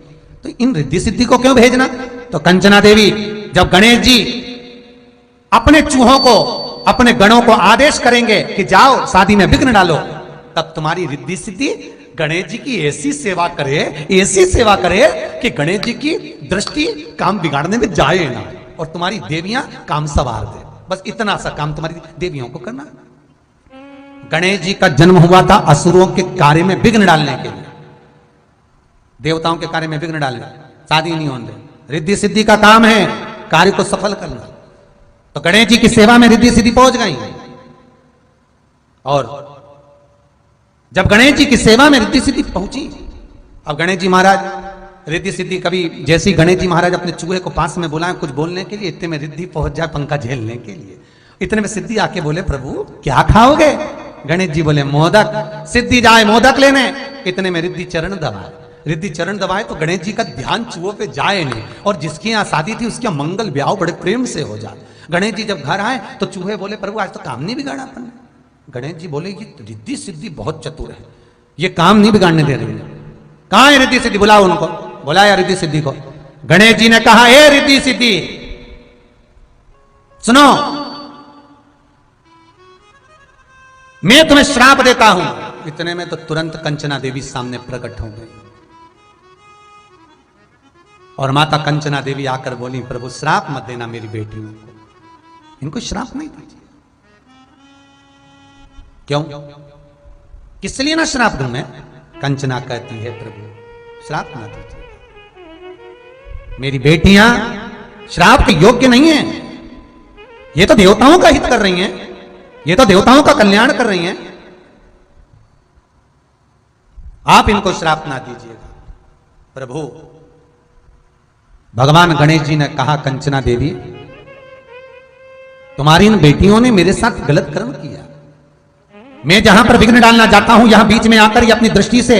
तो इन रिद्धि सिद्धि को क्यों भेजना? तो कंचना देवी जब गणेश जी अपने चूहों को, अपने गणों को आदेश करेंगे कि जाओ शादी में विघ्न डालो, तब तुम्हारी रिद्धि सिद्धि गणेश जी की ऐसी सेवा करे कि गणेश जी की दृष्टि काम बिगाड़ने में जाए ना और तुम्हारी देवियां काम सवार दे। बस इतना सा काम तुम्हारी देवियों को करना। गणेश जी का जन्म हुआ था असुरों के कार्य में विघ्न डालने के लिए, देवताओं के कार्य में विघ्न डालने, शादी नहीं होने दे। रिद्धि सिद्धि का काम है कार्य को सफल करना। तो गणेश जी की सेवा में रिद्धि सिद्धि पहुंच गई। और जब गणेश जी की सेवा में रिद्धि सिद्धि पहुंची, अब गणेश जी महाराज रिद्धि सिद्धि कभी, जैसी गणेश जी महाराज अपने चूहे को पास में बुलाए कुछ बोलने के लिए, इतने में रिद्धि पहुंच जाए पंखा झेलने के लिए। इतने में सिद्धि आके बोले, प्रभु क्या खाओगे? गणेश जी बोले मोदक। सिद्धि जाए मोदक लेने, इतने में रिद्धि चरण दबाए। रिद्धि चरण दबाए तो गणेश जी का ध्यान चूहों पे जाए नहीं, और जिसकी यहाँ शादी थी उसके मंगल ब्याह बड़े प्रेम से हो जाए। गणेश जी जब घर आए तो चूहे बोले, प्रभु आज तो काम नहीं बिगाड़ा अपन ने। गणेश जी बोले, ये रिद्धि सिद्धि बहुत चतुर है, ये काम नहीं बिगाड़ने दे रही है। कहां है रिद्धि सिद्धि? बुलाओ उनको। बुलाया रिद्धि सिद्धि को। गणेश जी ने कहा, हे रिद्धि सिद्धि सुनो, मैं तुम्हें श्राप देता हूं। इतने में तो तुरंत कंचना देवी सामने प्रकट हो गई और माता कंचना देवी आकर बोली, प्रभु श्राप मत देना मेरी बेटियों को, इनको श्राप नहीं दीजिए। क्यों? किस लिए ना श्राप दूं मैं? कंचना कहती है, प्रभु श्राप ना दीजिए, मेरी बेटियां श्राप के योग्य नहीं है। ये तो देवताओं का हित कर रही हैं, ये तो देवताओं का कल्याण कर रही हैं, आप इनको श्राप ना दीजिएगा। प्रभु भगवान गणेश जी ने कहा, कंचना देवी तुम्हारी इन बेटियों ने मेरे साथ गलत कर्म किया। मैं जहां पर विघ्न डालना चाहता हूं, यहां बीच में आकर ये अपनी दृष्टि से,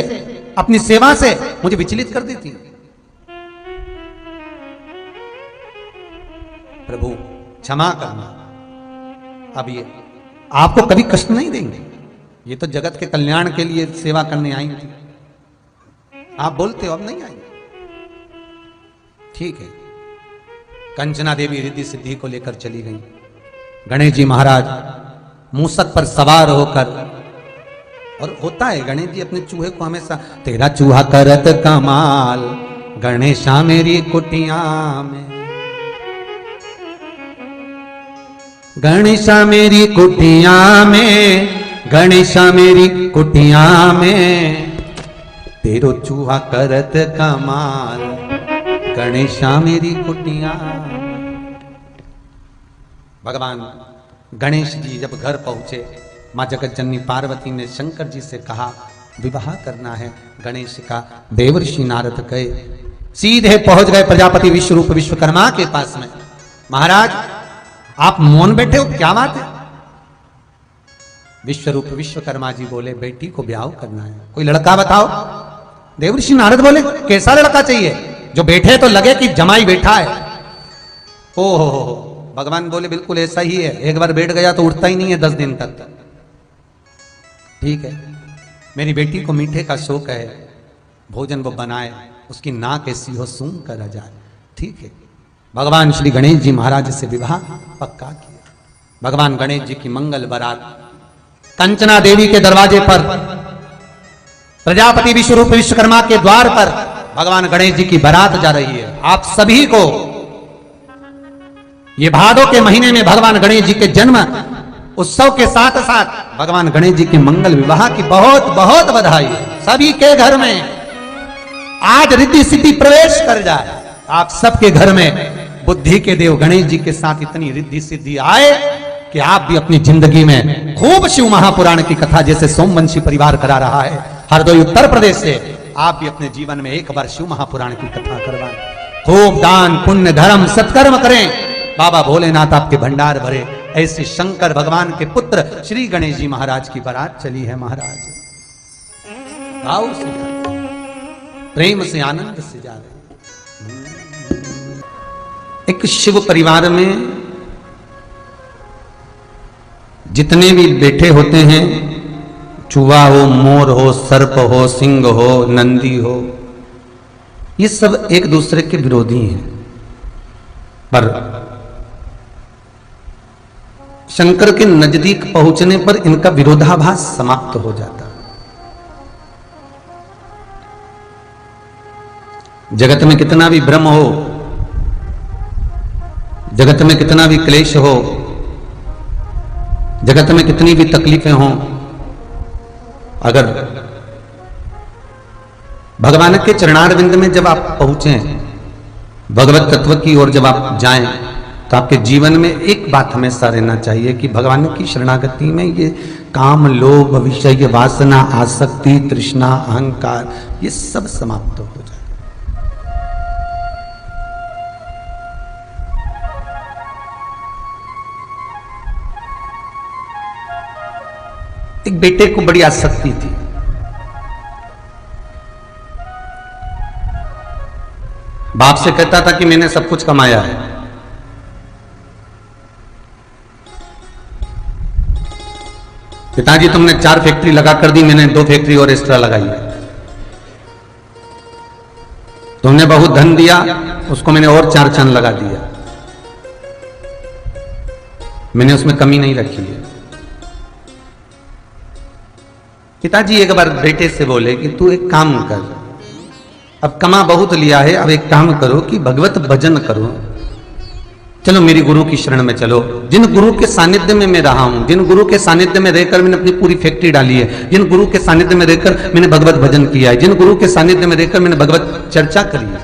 अपनी सेवा से मुझे विचलित कर देती। प्रभु क्षमा करना, अब ये आपको कभी कष्ट नहीं देंगे, ये तो जगत के कल्याण के लिए सेवा करने आई थी। आप बोलते हो अब नहीं आएंगे, ठीक है। कंचना देवी रिद्धि सिद्धि को लेकर चली गई। गणेश जी महाराज मूसक पर सवार होकर और होता है, गणेश जी अपने चूहे को हमेशा, तेरा चूहा करत कमाल गणेशा मेरी कुटिया में, गणेशा मेरी कुटिया में, गणेशा मेरी कुटिया में, तेरो चूहा करत कमाल गणेशा मेरी कुटिया। भगवान गणेश जी जब घर पहुंचे, मां जगत जननी पार्वती ने शंकर जी से कहा विवाह करना है गणेश का। देवर्षि नारद गए, सीधे पहुंच गए प्रजापति विश्वरूप विश्वकर्मा के पास में। महाराज आप मौन बैठे हो, क्या बात है? विश्वरूप विश्वकर्मा जी बोले बेटी को ब्याह करना है, कोई लड़का बताओ। देवर्षि नारद बोले कैसा लड़का चाहिए? जो बैठे तो लगे कि जमाई बैठा है। ओ हो, भगवान बोले बिल्कुल ऐसा ही है, एक बार बैठ गया तो उठता ही नहीं है 10 दिन तक। ठीक है, मेरी बेटी को मीठे का शौक है, भोजन वो बनाए, उसकी नाक ऐसी हो सूंघ कर आ जाए। ठीक है, भगवान श्री गणेश जी महाराज से विवाह पक्का किया। भगवान गणेश जी की मंगल बारात कंचना देवी के दरवाजे पर, प्रजापति विश्वरूप विश्वकर्मा के द्वार पर भगवान गणेश जी की बारात जा रही है। आप सभी को ये भादों के महीने में भगवान गणेश जी के जन्म उत्सव के साथ साथ भगवान गणेश जी के मंगल विवाह की बहुत बहुत बधाई है। सभी के घर में आज रिद्धि सिद्धि प्रवेश कर जाए। आप सबके घर में बुद्धि के देव गणेश जी के साथ इतनी रिद्धि सिद्धि आए कि आप भी अपनी जिंदगी में खूब शिव महापुराण की कथा, जैसे सोमवंशी परिवार करा रहा है हरदोई उत्तर प्रदेश से, आप भी अपने जीवन में एक बार शिव महापुराण की कथा करवाएं। खूब दान पुण्य धर्म सत्कर्म करें, बाबा भोलेनाथ आपके भंडार भरे। ऐसे शंकर भगवान के पुत्र श्री गणेश जी महाराज की बारात चली है। महाराज भाव से, प्रेम से, आनंद से जा रहे। एक शिव परिवार में जितने भी बैठे होते हैं, चूहा हो, मोर हो, सर्प हो, सिंह हो, नंदी हो, ये सब एक दूसरे के विरोधी हैं। पर शंकर के नजदीक पहुंचने पर इनका विरोधाभास समाप्त हो जाता। जगत में कितना भी भ्रम हो, जगत में कितना भी क्लेश हो, जगत में कितनी भी तकलीफें हों, अगर भगवान के चरणारविंद में जब आप पहुंचे, भगवत तत्व की ओर जब आप जाएं, तो आपके जीवन में एक बात हमेशा रहना चाहिए कि भगवान की शरणागति में ये काम, लोभ, विषय, वासना, आसक्ति, तृष्णा, अहंकार, ये सब समाप्त हो जाए। एक बेटे को बड़ी आसक्ति थी, बाप से कहता था कि मैंने सब कुछ कमाया है। पिताजी तुमने 4 फैक्ट्री लगा कर दी, मैंने 2 फैक्ट्री और एक्स्ट्रा लगाई है। तुमने बहुत धन दिया, उसको मैंने और 4 चांद लगा दिया, मैंने उसमें कमी नहीं रखी है। पिताजी एक बार बेटे से बोले कि तू एक काम कर, अब कमा बहुत लिया है, अब एक काम करो कि भगवत भजन करो, चलो मेरी गुरु की शरण में चलो। जिन गुरु के सानिध्य में मैं रहा हूं, जिन गुरु के सानिध्य में रहकर मैंने अपनी पूरी फैक्ट्री डाली है, जिन गुरु के सानिध्य में रहकर मैंने भगवत भजन किया है, जिन गुरु के सानिध्य में रहकर मैंने भगवत चर्चा करी है,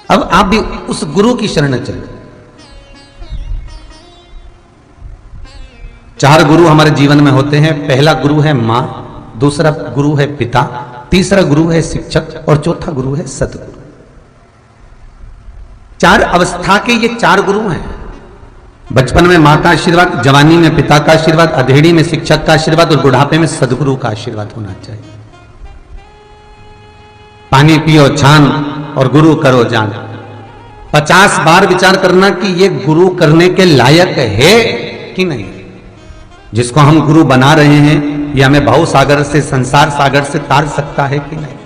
अब आप भी उस गुरु की शरण में चलो। 4 गुरु हमारे जीवन में होते हैं। पहला गुरु है मां, दूसरा गुरु है पिता, तीसरा गुरु है शिक्षक और चौथा गुरु है सतगुरु। 4 अवस्था के ये 4 गुरु हैं। बचपन में मां का आशीर्वाद, जवानी में पिता का आशीर्वाद, अधेड़ी में शिक्षक का आशीर्वाद और बुढ़ापे में सदगुरु का आशीर्वाद होना चाहिए। पानी पियो छान और गुरु करो जान। 50 बार विचार करना कि ये गुरु करने के लायक है कि नहीं। जिसको हम गुरु बना रहे हैं ये हमें भाव सागर से, संसार सागर से तार सकता है कि नहीं।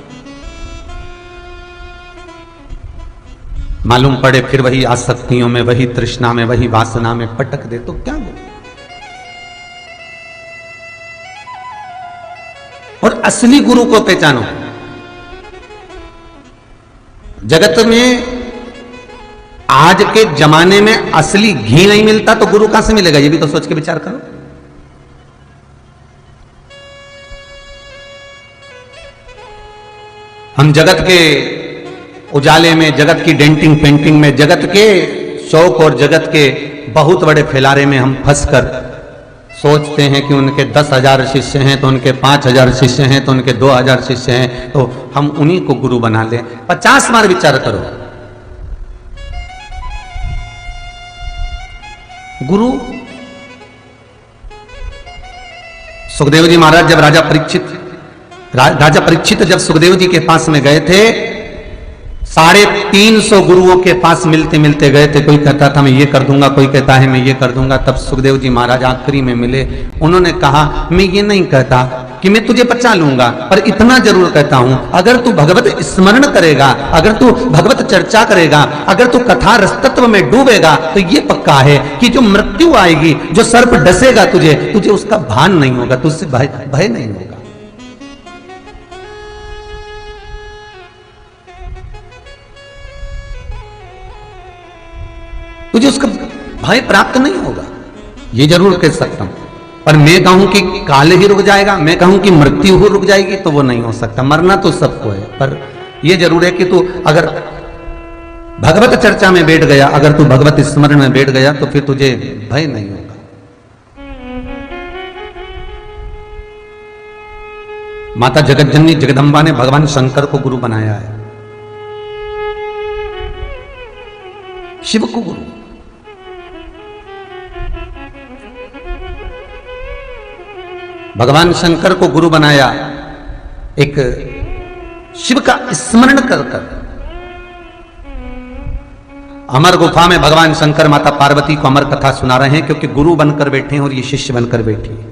मालूम पड़े फिर वही आसक्तियों में, वही तृष्णा में, वही वासना में पटक दे तो क्या बोले। असली गुरु को पहचानो। जगत में आज के जमाने में असली घी नहीं मिलता तो गुरु कहां से मिलेगा, ये भी तो सोच के विचार करो। हम जगत के उजाले में, जगत की डेंटिंग पेंटिंग में, जगत के शौक और जगत के बहुत बड़े फैलारे में हम फंसकर सोचते हैं कि उनके 10,000 शिष्य हैं तो उनके 5,000 शिष्य हैं तो उनके 2,000 शिष्य हैं तो हम उन्हीं को गुरु बना लें। 50 बार विचार करो। गुरु सुखदेव जी महाराज जब राजा परीक्षित जब सुखदेव जी के पास में गए थे, 350 गुरुओं के पास मिलते मिलते गए थे। कोई कहता था मैं ये कर दूंगा, कोई कहता है मैं ये कर दूंगा। तब सुखदेव जी महाराज आखिरी में मिले। उन्होंने कहा मैं ये नहीं कहता कि मैं तुझे बचा लूंगा, पर इतना जरूर कहता हूं, अगर तू भगवत स्मरण करेगा, अगर तू भगवत चर्चा करेगा, अगर तू कथा रसतत्व में डूबेगा तो ये पक्का है कि जो मृत्यु आएगी, जो सर्प डसेगा तुझे उसका भान नहीं होगा, तुझसे भय नहीं होगा। तुझे उसका भय प्राप्त नहीं होगा, ये जरूर कह सकता हूं। पर मैं कहूं कि काल ही रुक जाएगा, मैं कहूं कि मृत्यु ही रुक जाएगी, तो वो नहीं हो सकता। मरना तो सबको है, पर यह जरूर है कि तू अगर भगवत चर्चा में बैठ गया, अगर तू भगवत स्मरण में बैठ गया तो फिर तुझे भय नहीं होगा। माता जगतजननी जगदम्बा ने भगवान शंकर को गुरु बनाया है, शिव को गुरु। भगवान शंकर को गुरु बनाया एक शिव का स्मरण कर कर। अमर गुफा में भगवान शंकर माता पार्वती को अमर कथा सुना रहे हैं, क्योंकि गुरु बनकर बैठे हैं और ये शिष्य बनकर बैठी है।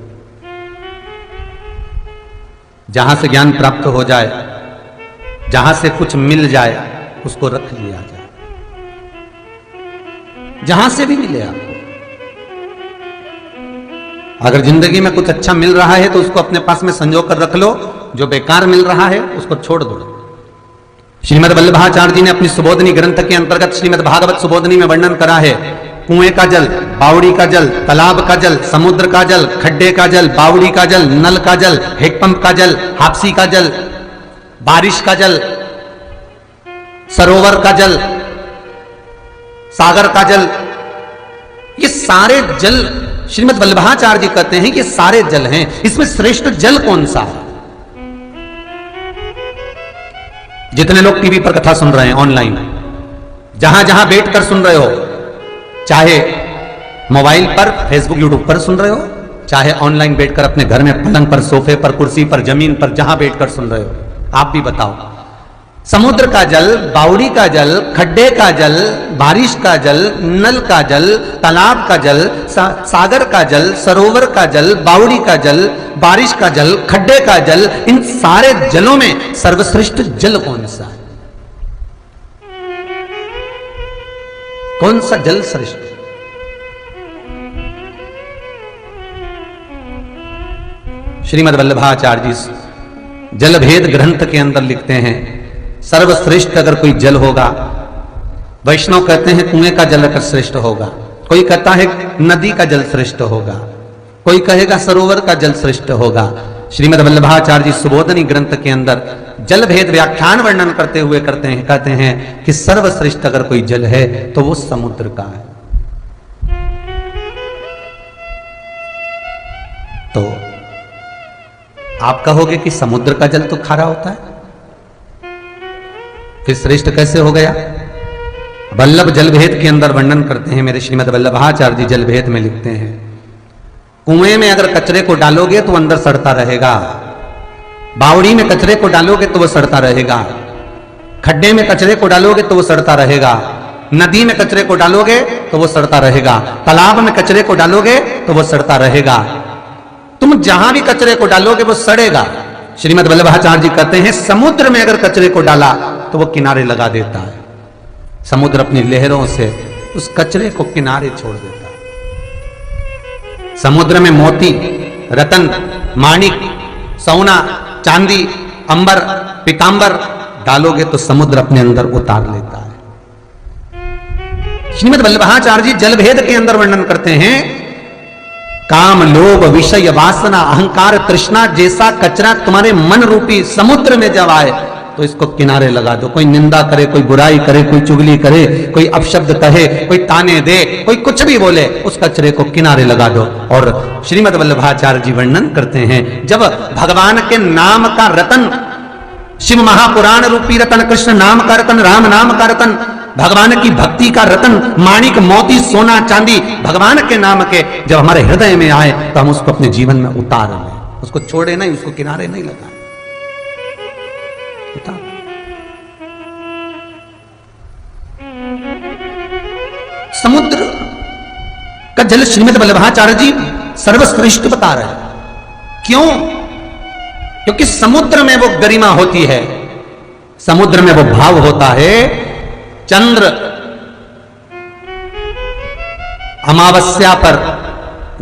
जहां से ज्ञान प्राप्त हो जाए, जहां से कुछ मिल जाए, उसको रख लिया जाए, जहां से भी मिले आपको। अगर जिंदगी में कुछ अच्छा मिल रहा है तो उसको अपने पास में संजो कर रख लो, जो बेकार मिल रहा है उसको छोड़ दो। श्रीमद् वल्लभाचार्य जी ने अपनी सुबोधनी ग्रंथ के अंतर्गत श्रीमद् भागवत सुबोधनी में वर्णन करा है। कुएं का जल, बावड़ी का जल, तालाब का जल, समुद्र का जल, खड्डे का जल, बावड़ी का जल, नल का जल, हैंडपंप का जल, हापसी का जल, बारिश का जल, सरोवर का जल, सागर का जल, ये सारे जल श्रीमद् वल्लभाचार्य जी कहते हैं कि सारे जल हैं। इसमें श्रेष्ठ जल कौन सा है? जितने लोग टीवी पर कथा सुन रहे हैं, ऑनलाइन, जहां जहां बैठकर सुन रहे हो, चाहे मोबाइल पर, फेसबुक, यूट्यूब पर सुन रहे हो, चाहे ऑनलाइन बैठकर अपने घर में पलंग पर, सोफे पर, कुर्सी पर, जमीन पर, जहां बैठकर सुन रहे हो, आप भी बताओ। समुद्र का जल, बावड़ी का जल, खड्डे का जल, बारिश का जल, नल का जल, तालाब का जल, सागर का जल, सरोवर का जल, बावड़ी का जल, बारिश का जल, खड्डे का जल, इन सारे जलों में सर्वश्रेष्ठ जल कौन सा है? कौन सा जल श्रेष्ठ? श्रीमद् वल्लभाचार्य जी जल भेद ग्रंथ के अंदर लिखते हैं, सर्वश्रेष्ठ अगर कोई जल होगा, वैष्णव कहते हैं कुएं का जल अगर श्रेष्ठ होगा, कोई कहता है नदी का जल श्रेष्ठ होगा, कोई कहेगा सरोवर का जल श्रेष्ठ होगा। श्रीमद् वल्लभाचार्य जी सुबोधनी ग्रंथ के अंदर जल भेद व्याख्यान वर्णन करते हुए कहते हैं कि सर्वश्रेष्ठ अगर कोई जल है तो वो समुद्र का है। तो आप कहोगे कि समुद्र का जल तो खारा होता है, फिर श्रेष्ठ कैसे हो गया? वल्लभ जल भेद के अंदर वर्णन करते हैं मेरे श्रीमद् वल्लभाचार्य जी, जल भेद में लिखते हैं, कुएं में अगर कचरे को डालोगे तो अंदर सड़ता रहेगा, बावड़ी में कचरे को डालोगे तो वो सड़ता रहेगा, खड्डे में कचरे को डालोगे तो वो सड़ता रहेगा, नदी में कचरे को डालोगे तो वो सड़ता रहेगा, तालाब में कचरे को डालोगे तो वो सड़ता रहेगा, तुम जहां भी कचरे को डालोगे वो सड़ेगा। श्रीमद् वल्लभाचार्य जी कहते हैं समुद्र में अगर कचरे को डाला तो वो किनारे लगा देता है, समुद्र अपनी लहरों से उस कचरे को किनारे छोड़ देता है। समुद्र में मोती, रतन, माणिक, सोना, चांदी, अंबर, पीतांबर डालोगे तो समुद्र अपने अंदर उतार लेता है। श्रीमद् वल्लभाचार्य जी जलभेद के अंदर वर्णन करते हैं, काम, लोभ, विषय, वासना, अहंकार, तृष्णा जैसा कचरा तुम्हारे मन रूपी समुद्र में जब आए तो इसको किनारे लगा दो। कोई निंदा करे, कोई बुराई करे, कोई चुगली करे, कोई अपशब्द कहे, कोई ताने दे, कोई कुछ भी बोले, उस कचरे को किनारे लगा दो। और श्रीमद् वल्लभाचार्य जी वर्णन करते हैं, जब भगवान के नाम का रतन, शिव महापुराण रूपी रतन, कृष्ण नाम का रतन, राम नाम का रतन, भगवान की भक्ति का रतन, माणिक, मोती, सोना, चांदी भगवान के नाम के जब हमारे हृदय में आए तो हम उसको अपने जीवन में उतार लें, उसको छोड़े नहीं, उसको किनारे नहीं लगाए। समुद्र का जल श्रीमद् वल्लभाचार्य जी सर्वश्रेष्ठ बता रहे हैं। क्यों? क्योंकि समुद्र में वो गरिमा होती है, समुद्र में वो भाव होता है। चंद्र अमावस्या पर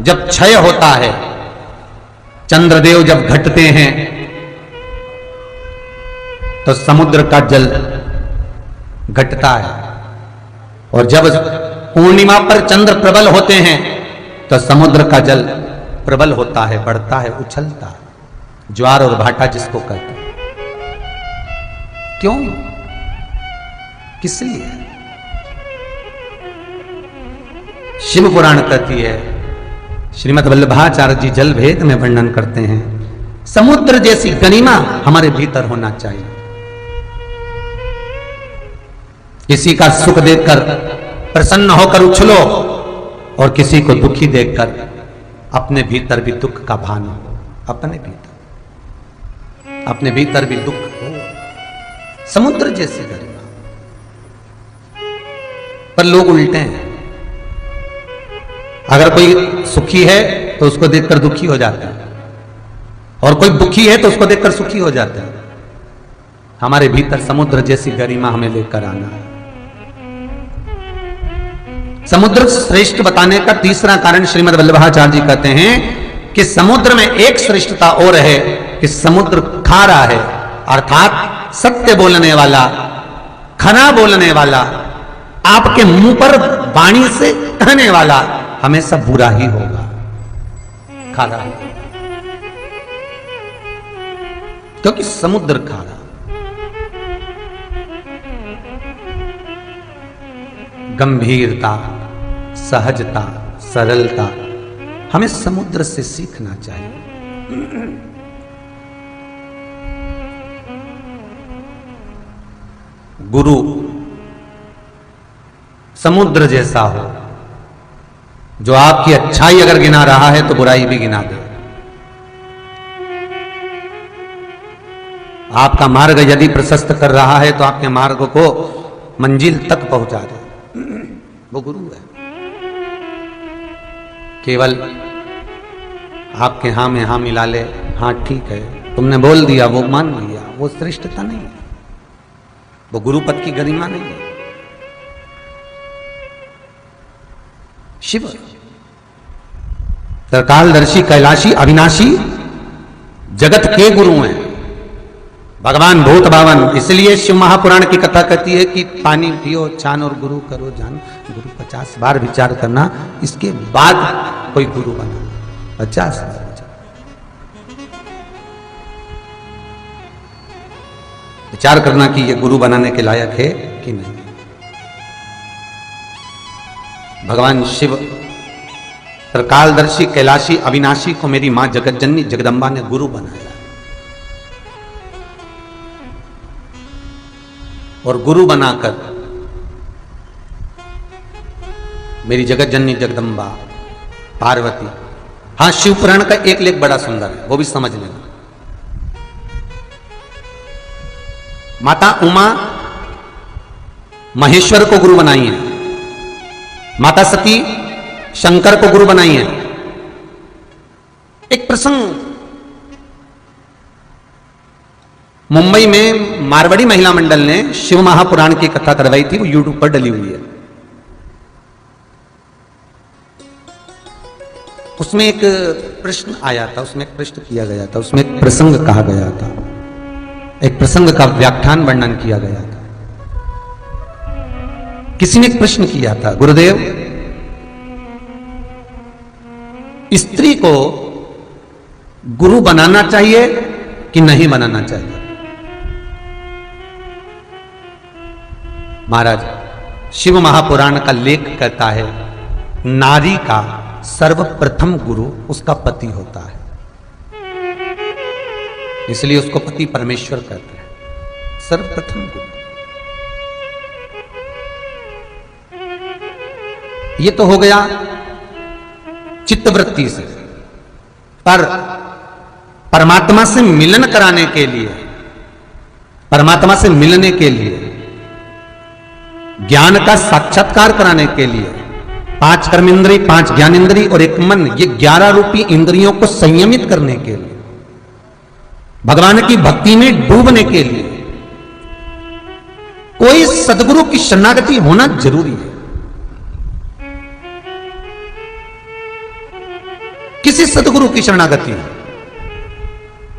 जब क्षय होता है, चंद्रदेव जब घटते हैं तो समुद्र का जल घटता है, और जब पूर्णिमा पर चंद्र प्रबल होते हैं तो समुद्र का जल प्रबल होता है, बढ़ता है, उछलता है, ज्वार और भाटा जिसको कहते हैं। क्यों? किस लिए? शिव पुराण कहती है, श्रीमद् वल्लभाचार्य जी जल भेद में वर्णन करते हैं, समुद्र जैसी गरिमा हमारे भीतर होना चाहिए। किसी का सुख देखकर प्रसन्न होकर उछलो और किसी को दुखी देखकर अपने भीतर भी दुख का भान हो, अपने भीतर भी दुख हो, समुद्र जैसी गरिमा। पर लोग उल्टे हैं, अगर कोई सुखी है तो उसको देखकर दुखी हो जाता है, और कोई दुखी है तो उसको देखकर सुखी हो जाता है। हमारे भीतर समुद्र जैसी गरिमा हमें लेकर आना है। समुद्र श्रेष्ठ बताने का तीसरा कारण श्रीमद् वल्लभाचार्य जी कहते हैं कि समुद्र में एक श्रेष्ठता और है कि समुद्र खारा है, अर्थात सत्य बोलने वाला, खरा बोलने वाला, आपके मुंह पर वाणी से कहने वाला हमेशा बुरा ही होगा, खारा, क्योंकि समुद्र खारा। गंभीरता, सहजता, सरलता हमें समुद्र से सीखना चाहिए। गुरु समुद्र जैसा हो, जो आपकी अच्छाई अगर गिना रहा है तो बुराई भी गिना दे। आपका मार्ग यदि प्रशस्त कर रहा है तो आपके मार्ग को मंजिल तक पहुंचा दे, वो गुरु है। केवल आपके हाँ में हाँ मिला ले, हाँ ठीक है, तुमने बोल दिया, वो मान लिया, वो श्रेष्ठता नहीं है, वो गुरुपद की गरिमा नहीं है। शिव त्रिकालदर्शी, कैलाशी, अविनाशी जगत के गुरु हैं, भगवान भूत भावन। इसलिए शिव महापुराण की कथा कहती है कि पानी पियो छान और गुरु करो जान। गुरु 50 बार विचार करना, इसके बाद कोई गुरु बना। 50 बार विचार करना कि ये गुरु बनाने के लायक है कि नहीं। भगवान शिव त्रिकालदर्शी, कैलाशी, अविनाशी को मेरी मां जगतजननी जगदम्बा ने गुरु बनाया, और गुरु बनाकर मेरी जगतजननी जगदम्बा पार्वती। हाँ, शिव पुराण का एक लेख बड़ा सुंदर है, वो भी समझ लेना। माता उमा महेश्वर को गुरु बनाई है, माता सती शंकर को गुरु बनाई है। एक प्रसंग मुंबई में मारवाड़ी महिला मंडल ने शिव महापुराण की कथा करवाई थी, वो यूट्यूब पर डली हुई है। उसमें एक प्रश्न आया था, उसमें एक प्रश्न किया गया था, उसमें एक प्रसंग कहा गया था, एक प्रसंग का व्याख्यान वर्णन किया गया था। किसी ने एक प्रश्न किया था, गुरुदेव स्त्री को गुरु बनाना चाहिए कि नहीं बनाना चाहिए? महाराज, शिव महापुराण का लेख कहता है नारी का सर्वप्रथम गुरु उसका पति होता है, इसलिए उसको पति परमेश्वर कहते हैं, सर्वप्रथम गुरु। ये तो हो गया चित्तवृत्ति से, पर परमात्मा से मिलन कराने के लिए, परमात्मा से मिलने के लिए, ज्ञान का साक्षात्कार कराने के लिए 5 कर्मेंद्रिय, 5 ज्ञानेंद्रिय और एक मन, ये 11 रूपी इंद्रियों को संयमित करने के लिए, भगवान की भक्ति में डूबने के लिए कोई सदगुरु की शरणागति होना जरूरी है। किसी सदगुरु की शरणागति,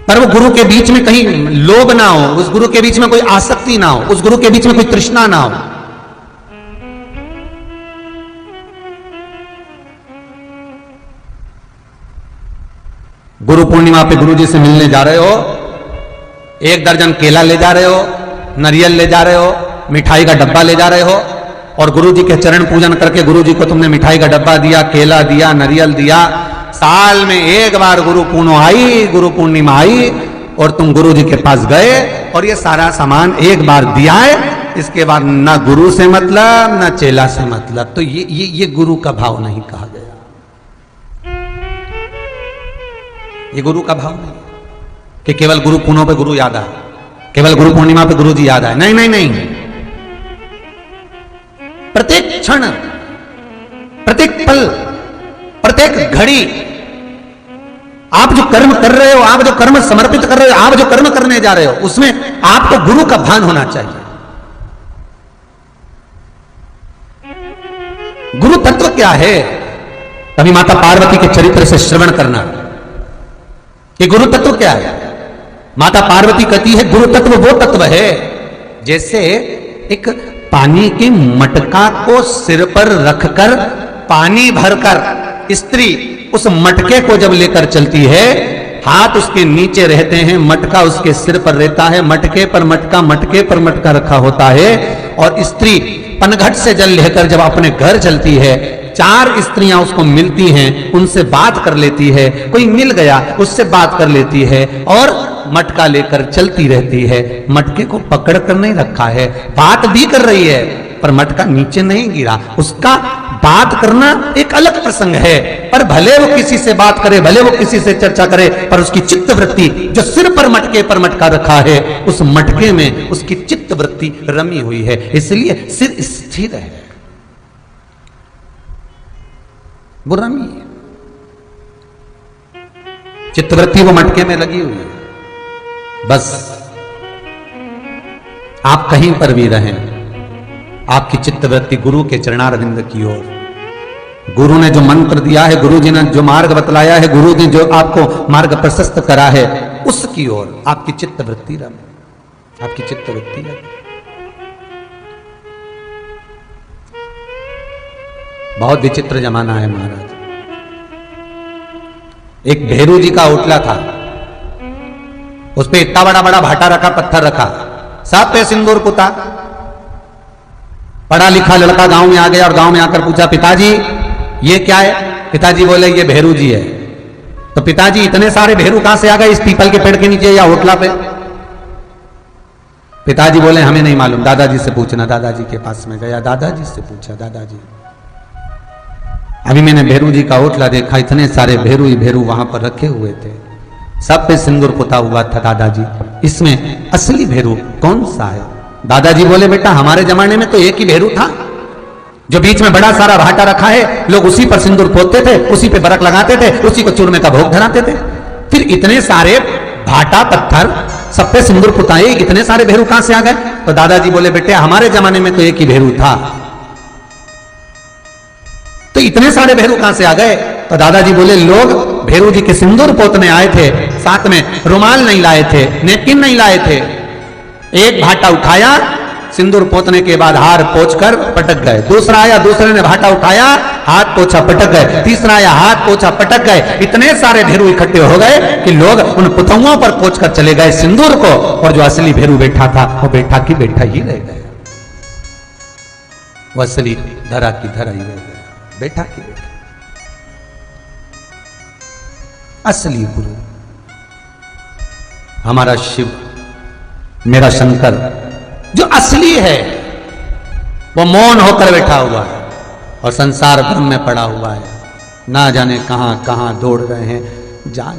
पर वो गुरु के बीच में कहीं लोभ ना हो, उस गुरु के बीच में कोई आसक्ति ना हो, उस गुरु के बीच में कोई तृष्णा ना हो। गुरु पूर्णिमा पे गुरु जी से मिलने जा रहे हो, 1 दर्जन केला ले जा रहे हो, नारियल ले जा रहे हो, मिठाई का डब्बा ले जा रहे हो, और गुरु जी के चरण पूजन करके गुरु जी को तुमने मिठाई का डब्बा दिया, केला दिया, नारियल दिया। साल में 1 बार गुरु पूर्णिमा आई और तुम गुरु जी के पास गए और ये सारा सामान 1 बार दिया है, इसके बाद ना गुरु से मतलब ना चेला से मतलब, तो ये गुरु का भाव नहीं कहा गया। ये गुरु का भाव नहीं कि केवल गुरु पूर्णों पे गुरु याद आए, केवल गुरु पूर्णिमा पे गुरु जी याद आए। नहीं नहीं नहीं, प्रत्येक क्षण, प्रत्येक पल, प्रत्येक घड़ी आप जो कर्म कर रहे हो, आप जो कर्म समर्पित कर रहे हो, आप जो कर्म करने जा रहे हो, उसमें आपको गुरु का भान होना चाहिए। गुरु तत्व क्या है? कभी माता पार्वती के चरित्र से श्रवण करना कि गुरु तत्व क्या है। माता पार्वती कहती है गुरु तत्व वो तत्व है जैसे एक पानी के मटका को सिर पर रखकर पानी भरकर स्त्री उस मटके को जब लेकर चलती है, हाथ उसके नीचे रहते हैं, मटका उसके सिर पर रहता है, मटके पर मटका, मटके पर मटका रखा होता है, और स्त्री पनघट से जल लेकर जब अपने घर चलती है, 4 स्त्रियां उसको मिलती हैं, उनसे बात कर लेती है, कोई मिल गया उससे बात कर लेती है और मटका लेकर चलती रहती है। मटके को पकड़ कर नहीं रखा है, बात भी कर रही है पर मटका नीचे नहीं गिरा। उसका बात करना एक अलग प्रसंग है, पर भले वो किसी से बात करे, भले वो किसी से चर्चा करे, पर उसकी चित्त वृत्ति जो सिर पर मटके पर मटका रखा है, उस मटके में उसकी चित्त वृत्ति रमी हुई है, इसलिए सिर स्थिर है, वो रमी है, चित्तवृत्ति वो मटके में लगी हुई है। बस आप कहीं पर भी रहें, आपकी चित्तवृत्ति गुरु के चरणारविंद की ओर, गुरु ने जो मंत्र दिया है, गुरु जी ने जो मार्ग बतलाया है, गुरु ने जो आपको मार्ग प्रशस्त करा है, उसकी ओर आपकी चित्तवृत्ति रहे, आपकी चित्तवृत्ति रहे। बहुत विचित्र जमाना है महाराज। एक भेरू जी का ओटला था, उस पे इतना बड़ा बड़ा भाटा रखा, पत्थर रखा, सब पे सिंदूर पुता। पढ़ा लिखा लड़का गांव में आ गया और गांव में आकर पूछा, पिताजी ये क्या है? पिताजी बोले ये भेरू जी है। तो पिताजी इतने सारे भेरू कहां से आ गए इस पीपल के पेड़ के नीचे या होटला पे? पिताजी बोले हमें नहीं मालूम, दादाजी से पूछना। दादाजी के पास में गया, दादाजी से पूछा, दादाजी अभी मैंने भेरू जी का होटला देखा, इतने सारे भेरू ही भेरू वहां पर रखे हुए थे, सब पे सिंदूर पुता हुआ था। दादाजी इसमें असली भेरू कौन सा है? दादाजी बोले बेटा हमारे जमाने में तो एक ही भेरू था, जो बीच में बड़ा सारा भाटा रखा है, लोग उसी पर सिंदूर पोतते थे, उसी पे बरक लगाते थे, उसी को चूरमे का भोग धराते थे। फिर इतने सारे भाटा पत्थर सब पे सिंदूर पुताए, इतने सारे भेरू कहां से आ गए? तो दादाजी बोले बेटे हमारे जमाने में तो एक ही भेरू था। तो तो इतने सारे भेरू कहां से आ गए? तो दादाजी बोले लोग भेरू जी के सिंदूर पोतने आए थे, साथ में रुमाल नहीं लाए थे, नेपकिन नहीं लाए थे। एक भाटा उठाया, सिंदूर पोतने के बाद हार पोंछ कर पटक गए। दूसरा आया, दूसरे ने भाटा उठाया, हाथ पोछा पटक गए। तीसरा आया, हाथ पोछा पटक गए। इतने सारे भेरू इकट्ठे हो गए कि लोग उन पुतौओं पर पोंछ कर चले गए सिंदूर को, और जो असली भेरू बैठा था वो बैठा की बैठा ही रह गया। वो असली धरा की धरा ही रह गया, बैठा की बैठा। असली गुरु हमारा शिव, मेरा शंकर जो असली है, वो मौन होकर बैठा हुआ है और संसार भ्रम में पड़ा हुआ है। ना जाने कहां कहां दौड़ रहे हैं, जान